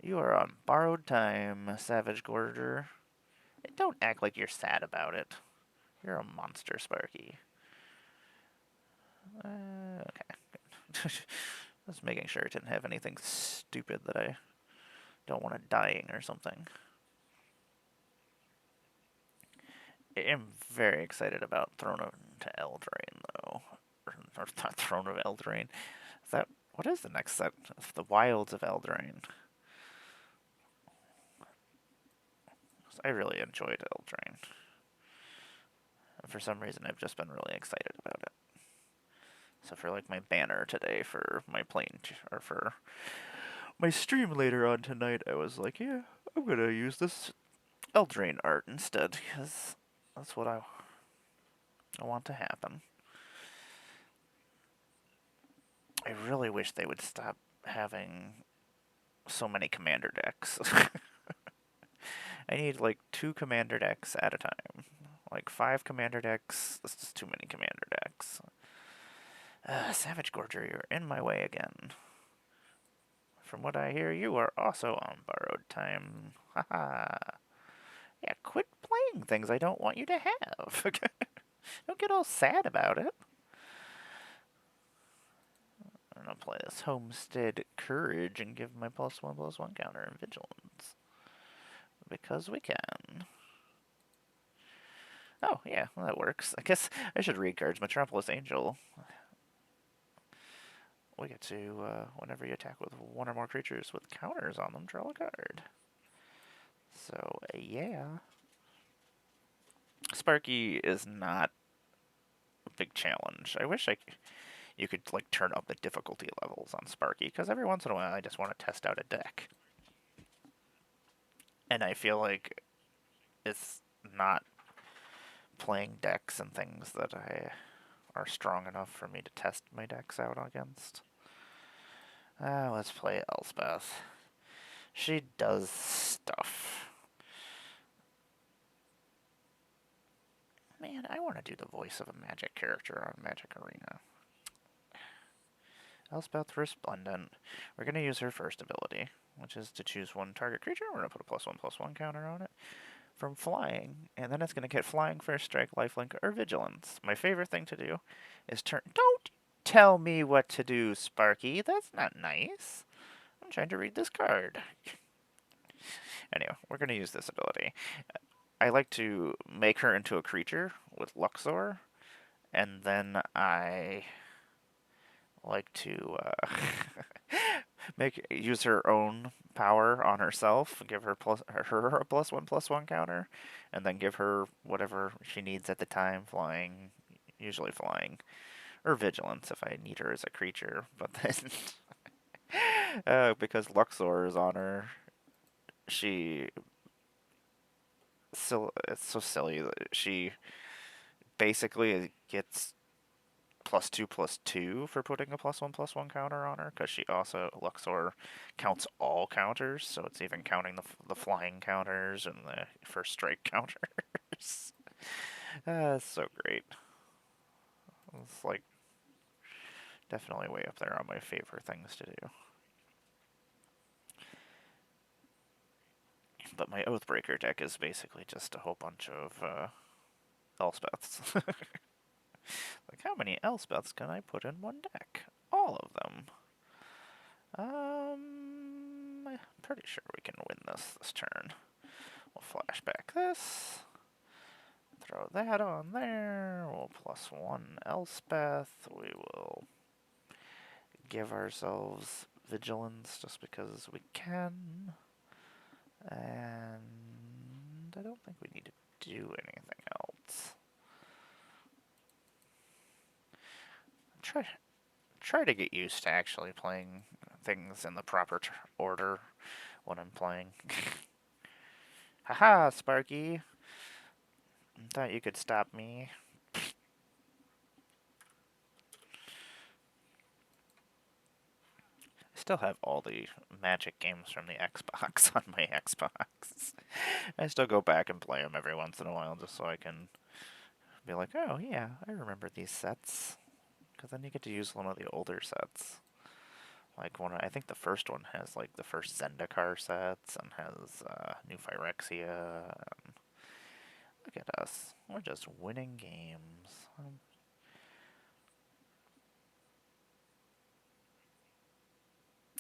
You are on borrowed time, Savage Gorger. Don't act like you're sad about it. You're a monster, Sparky. Okay, good. Just making sure it didn't have anything stupid that I don't want it dying or something. I am very excited about Throne of Eldraine, though. Or not Throne of Eldraine. Is that What is the next set? The Wilds of Eldraine. I really enjoyed Eldraine. For some reason, I've just been really excited about it. So for like my banner today for my or for my stream later on tonight, I was like, yeah, I'm gonna use this Eldraine art instead, because that's what I want to happen. I really wish they would stop having so many commander decks. I need like 2 commander decks at a time. Like 5 commander decks. This is too many commander decks. Savage Gorger, you're in my way again. From what I hear, you are also on borrowed time. Haha. Yeah, quit playing things I don't want you to have. Don't get all sad about it. I'm gonna play this Homestead Courage and give my +1/+1 counter and Vigilance. Because we can. Oh, yeah, well, that works. I guess I should read cards. Metropolis Angel. We get to, whenever you attack with 1 or more creatures with counters on them, draw a card. So, yeah. Sparky is not a big challenge. I wish you could, like, turn up the difficulty levels on Sparky, because every once in a while I just want to test out a deck. And I feel like it's not playing decks and things that are strong enough for me to test my decks out against. Let's play Elspeth. She does stuff. Man, I want to do the voice of a Magic character on Magic Arena. Elspeth Resplendent. We're going to use her first ability, which is to choose 1 target creature. We're going to put a +1/+1 counter on it from flying, and then it's going to get flying, first strike, lifelink, or vigilance. My favorite thing to do is turn... Don't tell me what to do, Sparky. That's not nice. I'm trying to read this card. Anyway, we're going to use this ability. I like to make her into a creature with Luxor, and then I like to use her own power on herself, give her her a +1/+1 counter, and then give her whatever she needs at the time, flying, usually flying, or vigilance if I need her as a creature. But then, because Luxor is on her, it's so silly that she basically gets +2/+2 for putting a +1/+1 counter on her, because she also, Luxor counts all counters, so it's even counting the flying counters and the first strike counters. It's so great. It's like definitely way up there on my favorite things to do. But my Oathbreaker deck is basically just a whole bunch of Elspeths. Like, how many Elspeths can I put in one deck? All of them. I'm pretty sure we can win this turn. We'll flashback this. Throw that on there. We'll +1 Elspeth. We will give ourselves Vigilance just because we can. And I don't think we need to do anything else. Try to get used to actually playing things in the proper order when I'm playing. Haha, Sparky. Thought you could stop me. I still have all the Magic games from the Xbox on my Xbox. I still go back and play them every once in a while just so I can be like, oh yeah, I remember these sets. Because then you get to use one of the older sets. Like I think the first one has like the first Zendikar sets and has New Phyrexia. And look at us, we're just winning games.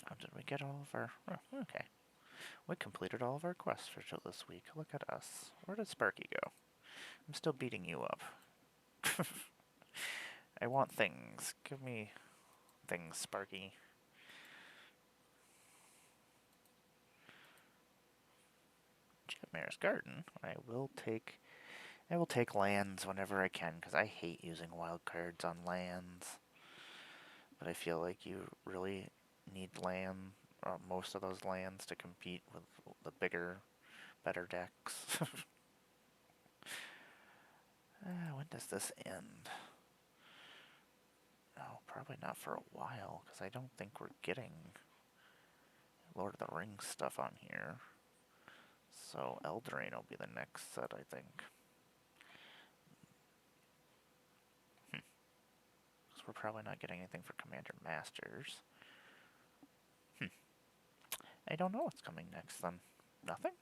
How did we get all of our? Oh, okay, we completed all of our quests for this week. Look at us. Where did Sparky go? I'm still beating you up. I want things. Give me things, Sparky. Emmara's Garden. I will take lands whenever I can, because I hate using wild cards on lands. But I feel like you really need land, or most of those lands, to compete with the bigger, better decks. When does this end? Oh, probably not for a while, because I don't think we're getting Lord of the Rings stuff on here. So Eldraine will be the next set, I think. Because we're probably not getting anything for Commander Masters. I don't know what's coming next then. Nothing?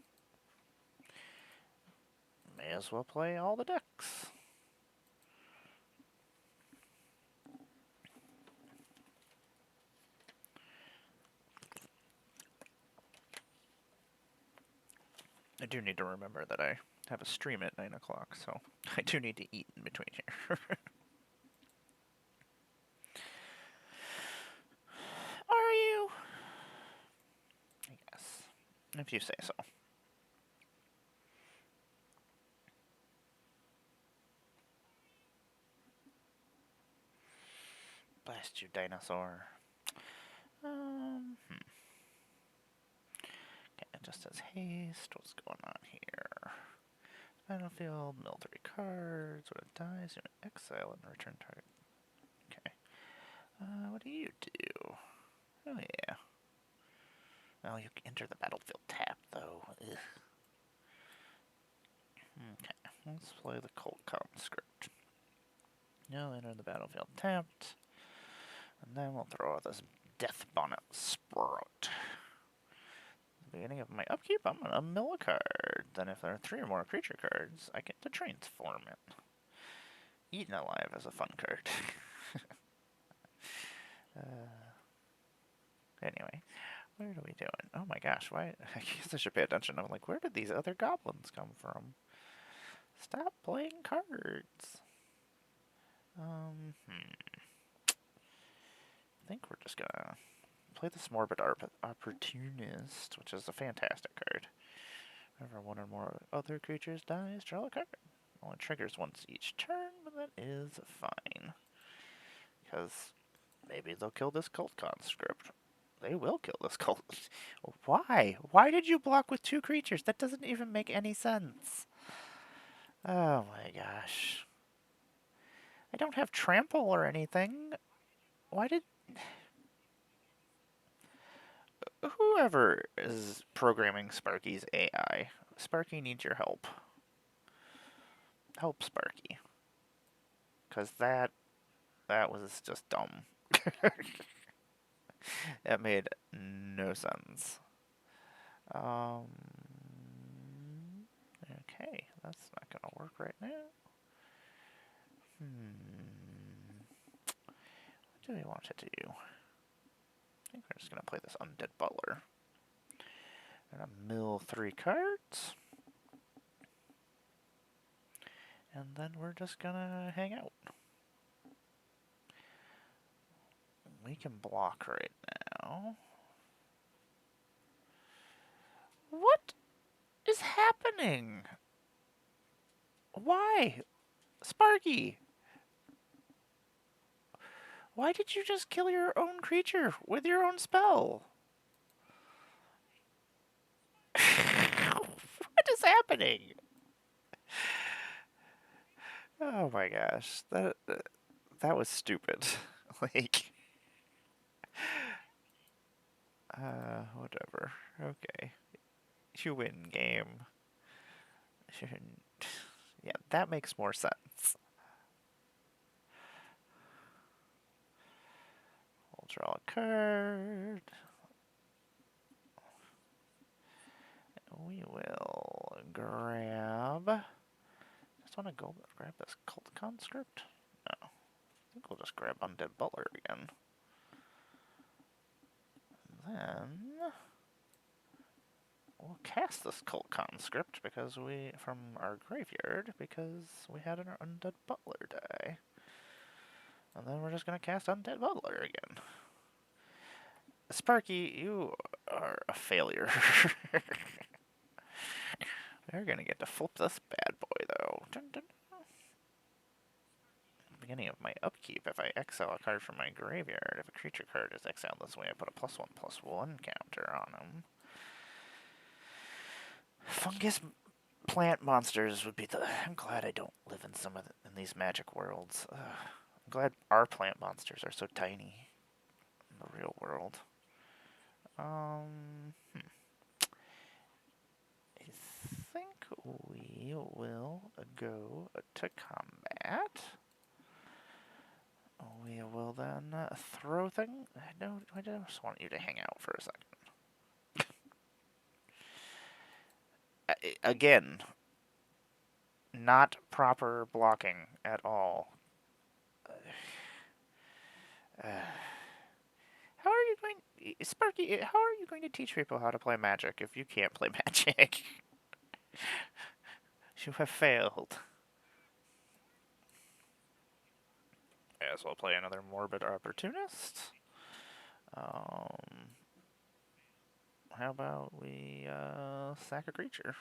May as well play all the decks. I do need to remember that I have a stream at 9 o'clock, so I do need to eat in between here. Are you? I guess. If you say so. Blast you, dinosaur. Okay, it just says haste. What's going on here? Battlefield, mill 3 cards. When it dies, you exile and return target. Okay. What do you do? Oh, yeah. Oh, you can enter the battlefield tap, though. Ugh. Okay, let's play the Cold Conscript. You'll enter the battlefield tapped. And then we'll throw out this Death Bonnet Sprout. At the beginning of my upkeep, I'm going to mill a card. Then if there are 3 or more creature cards, I get to transform it. Eaten Alive is a fun card. Anyway, what are we doing? Oh my gosh, why? I guess I should pay attention. I'm like, where did these other goblins come from? Stop playing cards. I think we're just gonna play this Morbid Opportunist, which is a fantastic card. Whenever 1 or more other creatures dies, draw a card. Only triggers once each turn, but that is fine. Because maybe they'll kill this Cult Conscript. They will kill this cult. Why? Why did you block with 2 creatures? That doesn't even make any sense. Oh my gosh. I don't have trample or anything. Why did... Whoever is programming Sparky's AI, Sparky needs your help. Help Sparky. Because that was just dumb. It made no sense. Okay, that's not gonna work right now. What do we want to do? I think we're just gonna play this Undead Butler. I'm gonna mill 3 cards. And then we're just gonna hang out. We can block right now. What is happening? Why? Sparky! Why did you just kill your own creature with your own spell? What is happening? Oh my gosh, that was stupid. Like, whatever. Okay, you win game. Yeah, that makes more sense. We'll draw a card. We will grab... Just want to go grab this Cult Conscript? No. I think we'll just grab Undead Butler again. And then... we'll cast this Cult Conscript because from our graveyard because we had an Undead Butler die. And then we're just going to cast Undead Butler again. Sparky, you are a failure. We're gonna get to flip this bad boy, though. Dun, dun. Beginning of my upkeep, if I exile a card from my graveyard, if a creature card is exiled this way, I put a +1/+1 counter on them. Fungus plant monsters would be the... I'm glad I don't live in in these magic worlds. I'm glad our plant monsters are so tiny in the real world. I think we will go to combat. We will then throw things. No, I just want you to hang out for a second. Again, not proper blocking at all. How are you going, Sparky? How are you going to teach people how to play Magic if you can't play Magic? You have failed. As well, play another Morbid Opportunist. How about we sack a creature?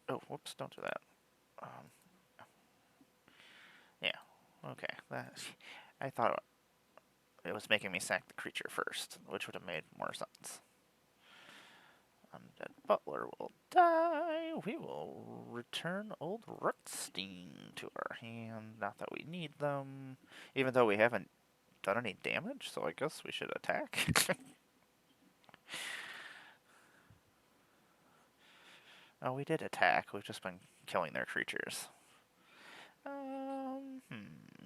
Oh, whoops! Don't do that. Yeah. Okay. I thought it was making me sack the creature first, which would have made more sense. Undead Butler will die. We will return Old Rutstein to our hand. Not that we need them, even though we haven't done any damage, so I guess we should attack. Oh, we did attack. We've just been killing their creatures.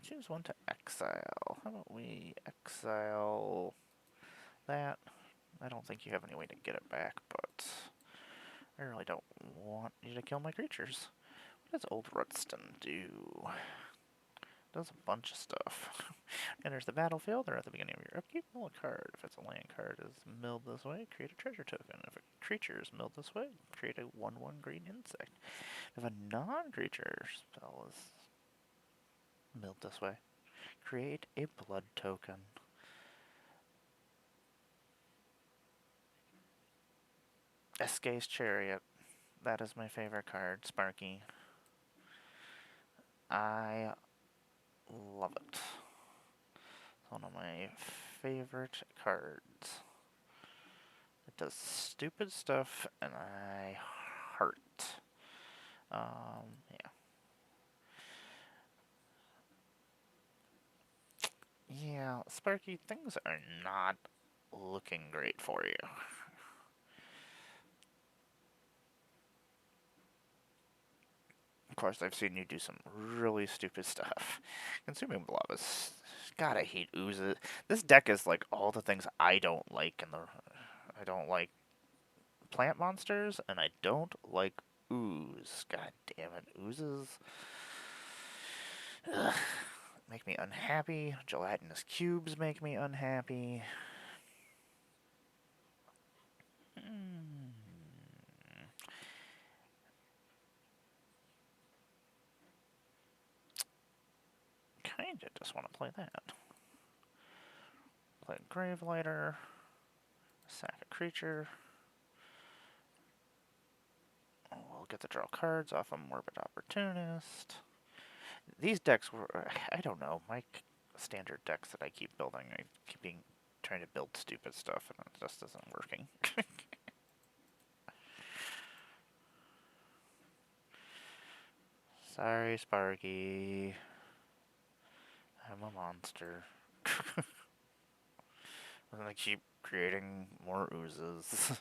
Choose one to exile. How about we exile that? I don't think you have any way to get it back, but I really don't want you to kill my creatures. What does Old Rutstein do? Does a bunch of stuff. Enters the battlefield or at the beginning of your upkeep, mill a card. If it's a land card is milled this way, create a treasure token. If a creature is milled this way, create a 1/1 green insect. If a non-creature spell is milled this way, create a blood token. Esca's Chariot. That is my favorite card, Sparky. I love it. It's one of my favorite cards. It does stupid stuff, and I heart. Yeah. Yeah, Sparky, things are not looking great for you. Of course, I've seen you do some really stupid stuff. Consuming Blob is... God, I hate oozes. This deck is like all the things I don't like in the... I don't like plant monsters, and I don't like ooze. God damn it, oozes... Ugh, make me unhappy. Gelatinous cubes make me unhappy. Kinda just want to play that. Play Gravelighter. Sack a creature. We'll get to draw cards off a Morbid Opportunist. These decks were... I don't know. My standard decks that I keep building, I keep trying to build stupid stuff, and it just isn't working. Sorry, Sparky. I'm a monster. I'm gonna keep creating more oozes.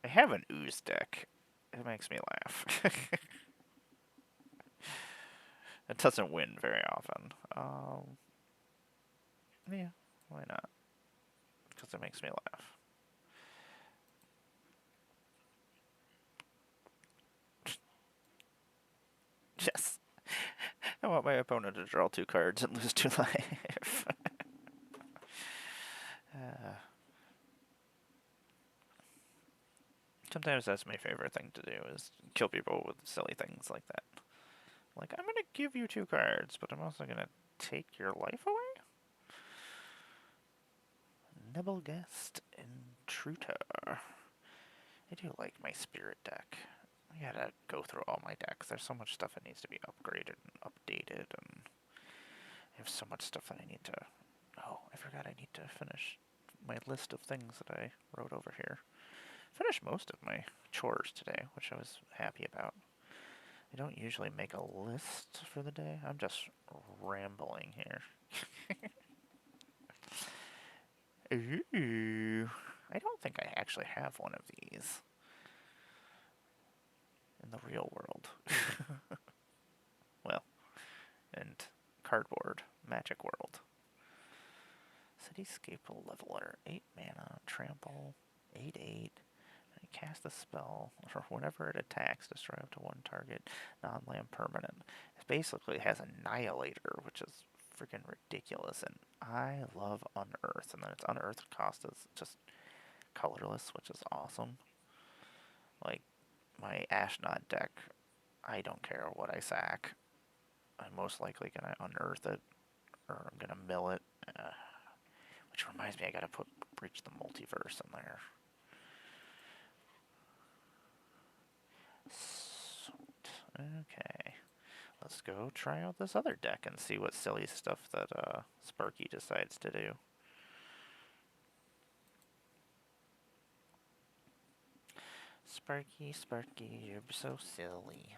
I have an ooze deck. It makes me laugh. It doesn't win very often. Yeah, why not? Because it makes me laugh. Yes. I want my opponent to draw 2 cards and lose 2 life. Sometimes that's my favorite thing to do, is kill people with silly things like that. Like, I'm gonna give you 2 cards, but I'm also gonna take your life away? Nibblegest Intruder. I do like my spirit deck. I gotta go through all my decks. There's so much stuff that needs to be upgraded and updated, and I have so much stuff that I need to... Oh, I forgot I need to finish my list of things that I wrote over here. Finished most of my chores today, which I was happy about. I don't usually make a list for the day. I'm just rambling here. Ooh, I don't think I actually have one of these in the real world. Well, and cardboard magic world. Cityscape Leveler, 8 mana, trample, 8/8. Cast a spell, or whenever it attacks, destroy up to one target non-land permanent. It basically has Annihilator, which is freaking ridiculous, and I love Unearth, and then its Unearth cost is just colorless, which is awesome. Like, my Ashnod deck, I don't care what I sack. I'm most likely going to Unearth it, or I'm going to mill it. Which reminds me, I gotta put Breach the Multiverse in there. Okay, let's go try out this other deck and see what silly stuff that Sparky decides to do. Sparky, Sparky, you're so silly.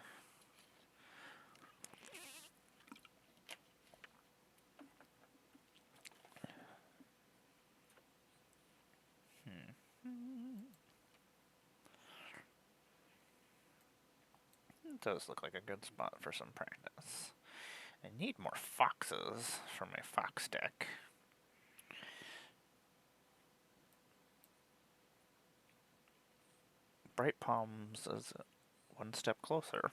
It does look like a good spot for some practice. I need more foxes for my fox deck. Bright Palms is one step closer.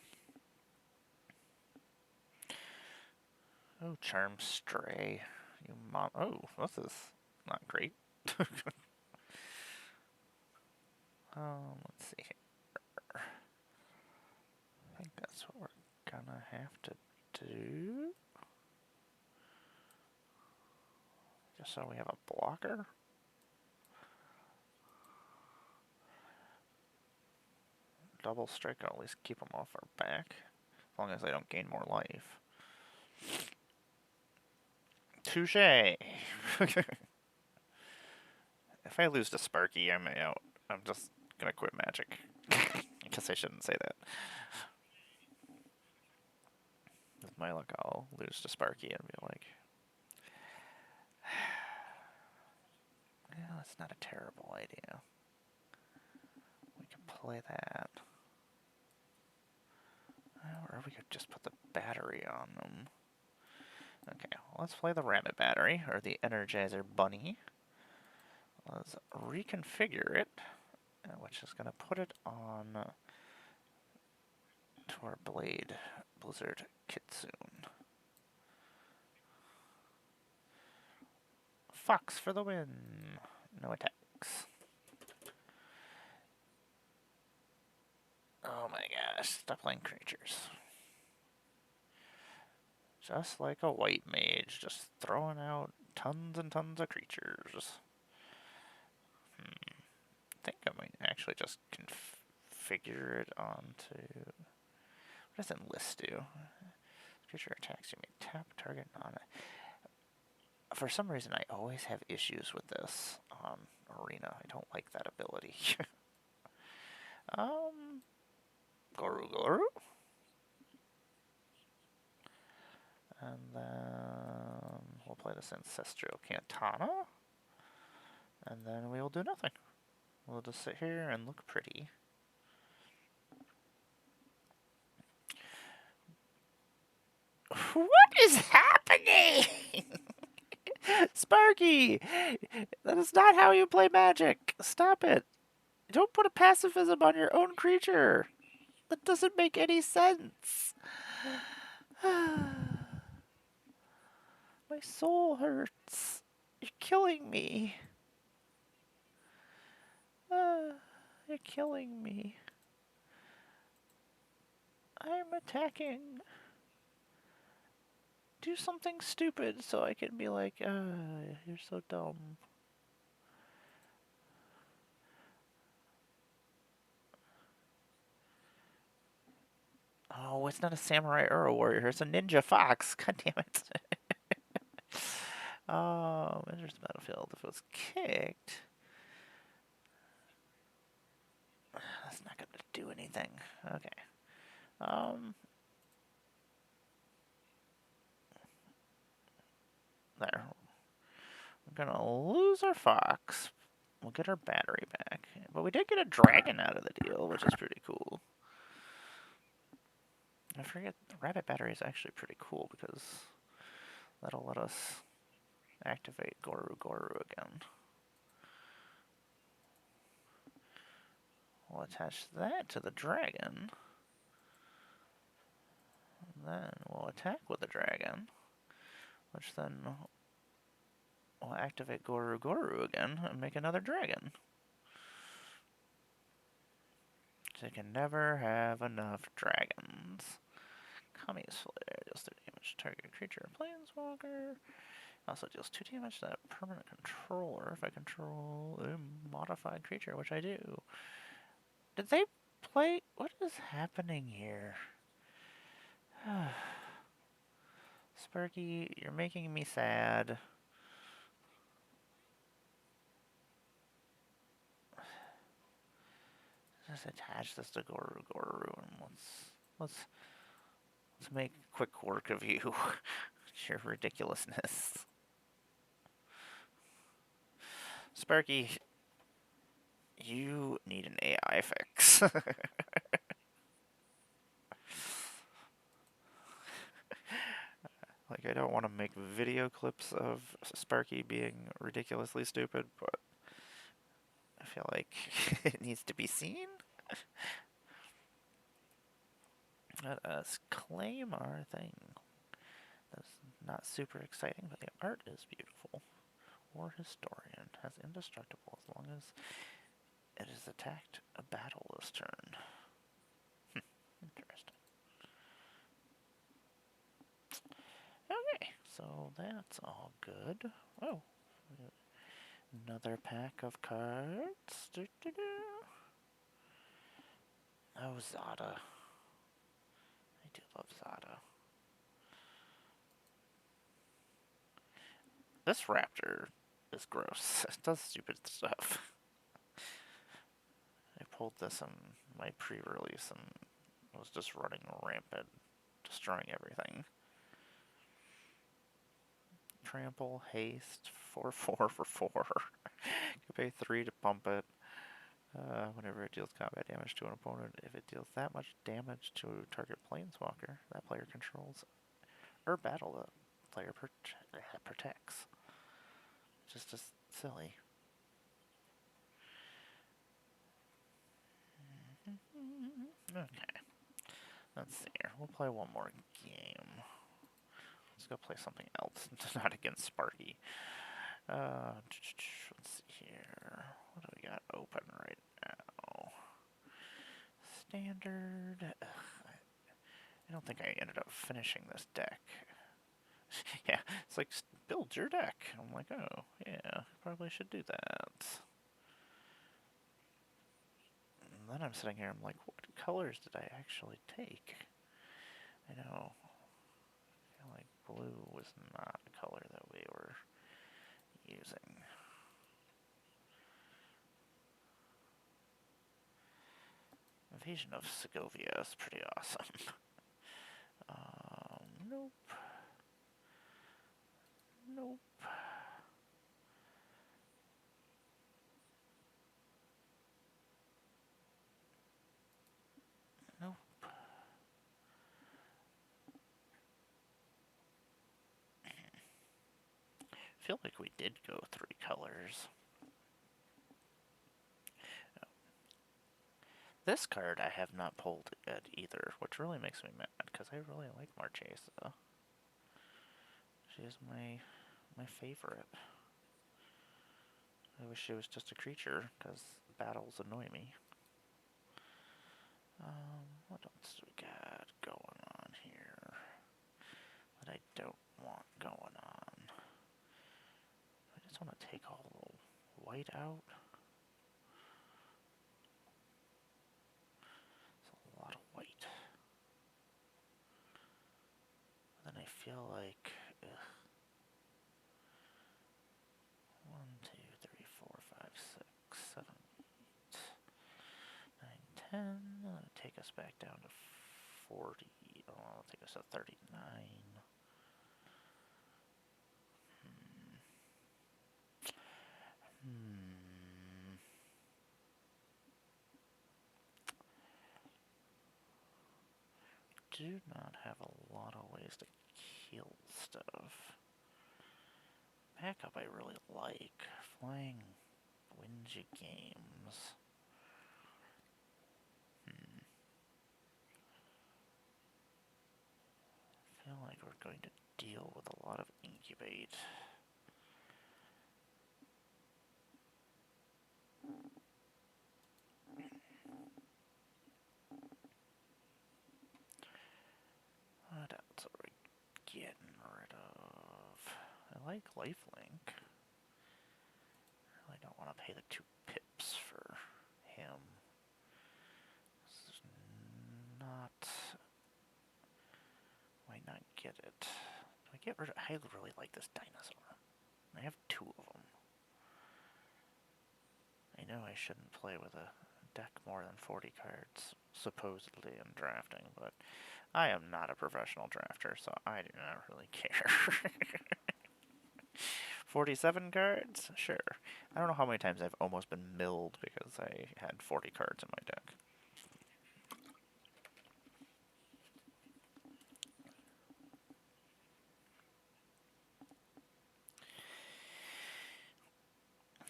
Oh, Charm Stray. You mom. Oh, this is not great. Let's see here. I think that's what we're gonna have to do. Just so we have a blocker. Double strike, I'll at least keep them off our back. As long as they don't gain more life. Touche! If I lose to Sparky, I'm out. I'm just gonna quit Magic. I guess I shouldn't say that. With my luck, I'll lose to Sparky and be like... Well, that's not a terrible idea. We can play that. Or we could just put the battery on them. Okay, well, let's play the Rabbit Battery, or the Energizer Bunny. Let's reconfigure it, which is going to put it on to our Blade Blizzard Kitsune. Fox for the win! No attacks. Oh my gosh, stop playing creatures. Just like a white mage, just throwing out tons and tons of creatures. I think I might actually just configure it onto... What does Enlist do? Creature attacks, you may tap target on it. For some reason, I always have issues with this on Arena. I don't like that ability. Goru. And then we'll play this Ancestral Cantana. And then we will do nothing. We'll just sit here and look pretty. What is happening? Sparky! That is not how you play Magic. Stop it. Don't put a pacifism on your own creature. That doesn't make any sense. My soul hurts. You're killing me. You're killing me. I'm attacking. Do something stupid so I can be like, you're so dumb. No, it's not a samurai or a warrior. It's a ninja fox. God damn it. Enters the battlefield. If it was kicked, that's not going to do anything. Okay. There. We're going to lose our fox. We'll get our battery back. But we did get a dragon out of the deal, which is pretty cool. I forget, the rabbit battery is actually pretty cool because that'll let us activate Goru Goru again. We'll attach that to the dragon. And then we'll attack with the dragon, which then will activate Goru Goru again and make another dragon. So you can never have enough dragons. Kami's Flare deals 3 damage to target creature or planeswalker. Also deals 2 damage to that permanent controller if I control a modified creature, which I do. Did they play? What is happening here? Sparky, you're making me sad. Just attach this to Goru Goru and let's make quick work of you. Your ridiculousness. Sparky, you need an AI fix. Like, I don't want to make video clips of Sparky being ridiculously stupid, but I feel like it needs to be seen. Let us claim our thing. That's not super exciting, but the art is beautiful. War Historian has indestructible as long as it is attacked a battle this turn. Interesting. Okay, so that's all good. Oh, another pack of cards. Oh, Zada. I do love Zada. This raptor is gross. It does stupid stuff. I pulled this in my pre-release and was just running rampant, destroying everything. Trample, haste, 4/4 for 4. You pay 3 to pump it. Whenever it deals combat damage to an opponent, if it deals that much damage to a target planeswalker, that player controls or battle the player protects. Just silly. Okay. Let's see here. We'll play one more game. Let's go play something else. Not against Sparky. Let's see here. What do we got open right now? Standard. I don't think I ended up finishing this deck. Yeah, it's like, build your deck. I'm like, oh, yeah, probably should do that. And then I'm sitting here, I'm like, what colors did I actually take? I know. I feel like blue was not a color that we were using. Invasion of Segovia is pretty awesome. Nope. Nope. Nope. I feel like we did go 3 colors. This card I have not pulled yet either, which really makes me mad, because I really like Marchesa. She is my favorite. I wish she was just a creature, because battles annoy me. What else do we got going on here that I don't want going on? I just want to take all the white out. It's a lot of white. feel like 1, 2, 3, 4, 5, 6, 7, 8, 9, 10. That'll take us back down to 40. Oh, that'll take us to 39. Do not have a lot of ways to kill stuff. Backup I really like. Flying wins you games. I feel like we're going to deal with a lot of incubate. What else are we getting rid of? I like lifelink. I really don't want to pay the 2 pips for him. This is not... Might not get it. Do I get rid of... I really like this dinosaur. I have 2 of them. I know I shouldn't play with a deck more than 40 cards, supposedly, in drafting, but I am not a professional drafter, so I do not really care. 47 cards? Sure. I don't know how many times I've almost been milled because I had 40 cards in my deck.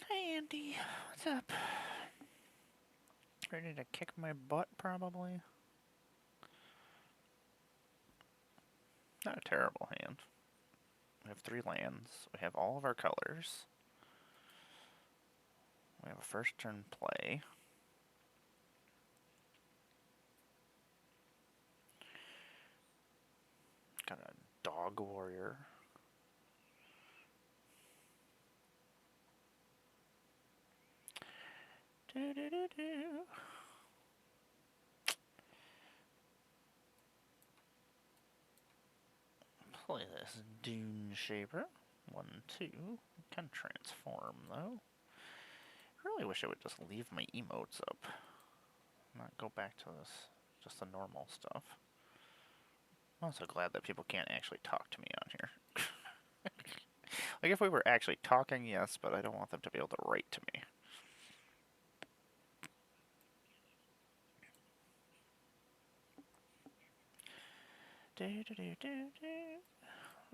Hey Andy, what's up? Ready to kick my butt, probably? Not a terrible hand. We have 3 lands. We have all of our colors. We have a first turn play. Got a dog warrior. Play this Dune Shaper. 1, 2. Can transform though. Really wish I would just leave my emotes up. Not go back to this, just the normal stuff. I'm also glad that people can't actually talk to me on here. Like if we were actually talking, yes, but I don't want them to be able to write to me. I'm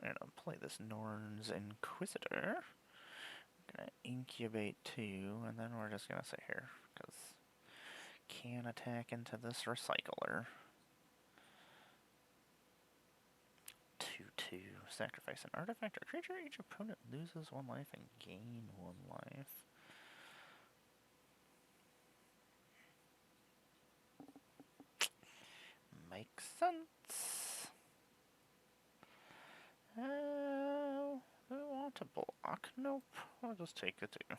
gonna play this Norn's Inquisitor. I'm gonna incubate 2, and then we're just gonna sit here, because can attack into this recycler. 2/2. Sacrifice an artifact or creature. Each opponent loses 1 life and gain 1 life. Makes sense. Do we want to block? Nope. I'll just take the 2.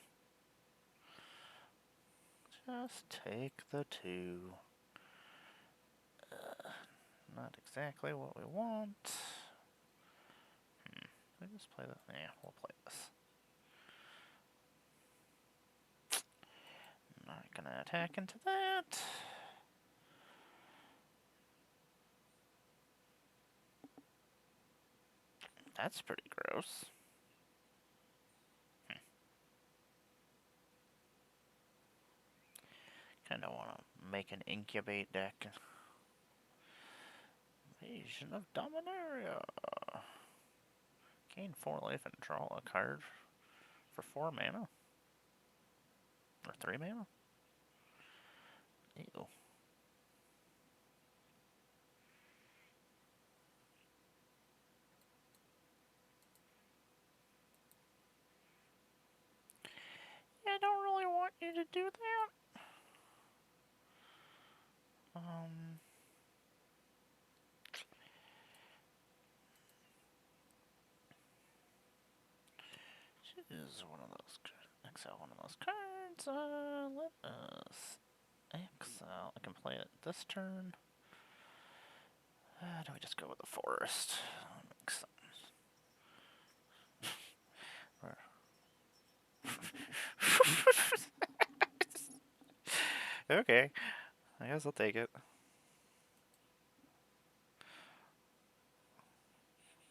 Just take the 2. Not exactly what we want. Can I just play that? Yeah, we'll play this. Not gonna attack into that. That's pretty gross. Kinda wanna make an incubate deck. Invasion of Dominaria. Gain 4 life and draw a card for 4 mana. Or 3 mana? Ew. I don't really want you to do that. Choose one of those cards. Exile one of those cards. Let us exile. I can play it this turn. Do we just go with the forest? That makes sense. Okay, I guess I'll take it.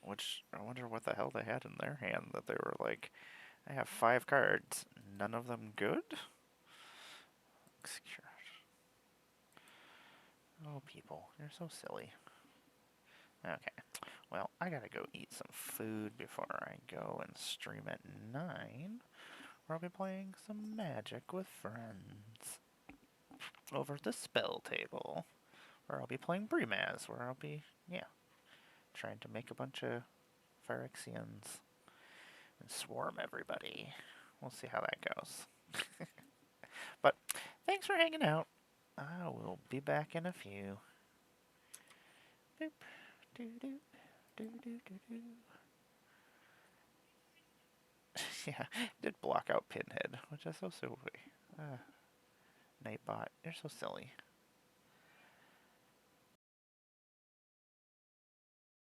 Which, I wonder what the hell they had in their hand that they were like, I have 5 cards, none of them good? Oh, people, you're so silly. Okay, well, I gotta go eat some food before I go and stream at 9, where I'll be playing some Magic with friends. Over at the spell table, where I'll be playing Brimaz, where I'll be, yeah, trying to make a bunch of Phyrexians and swarm everybody. We'll see how that goes. But thanks for hanging out. I will be back in a few. Boop, doo doo, doo doo doo doo. Yeah, did block out Pinhead, which is so silly. Nightbot, you're so silly.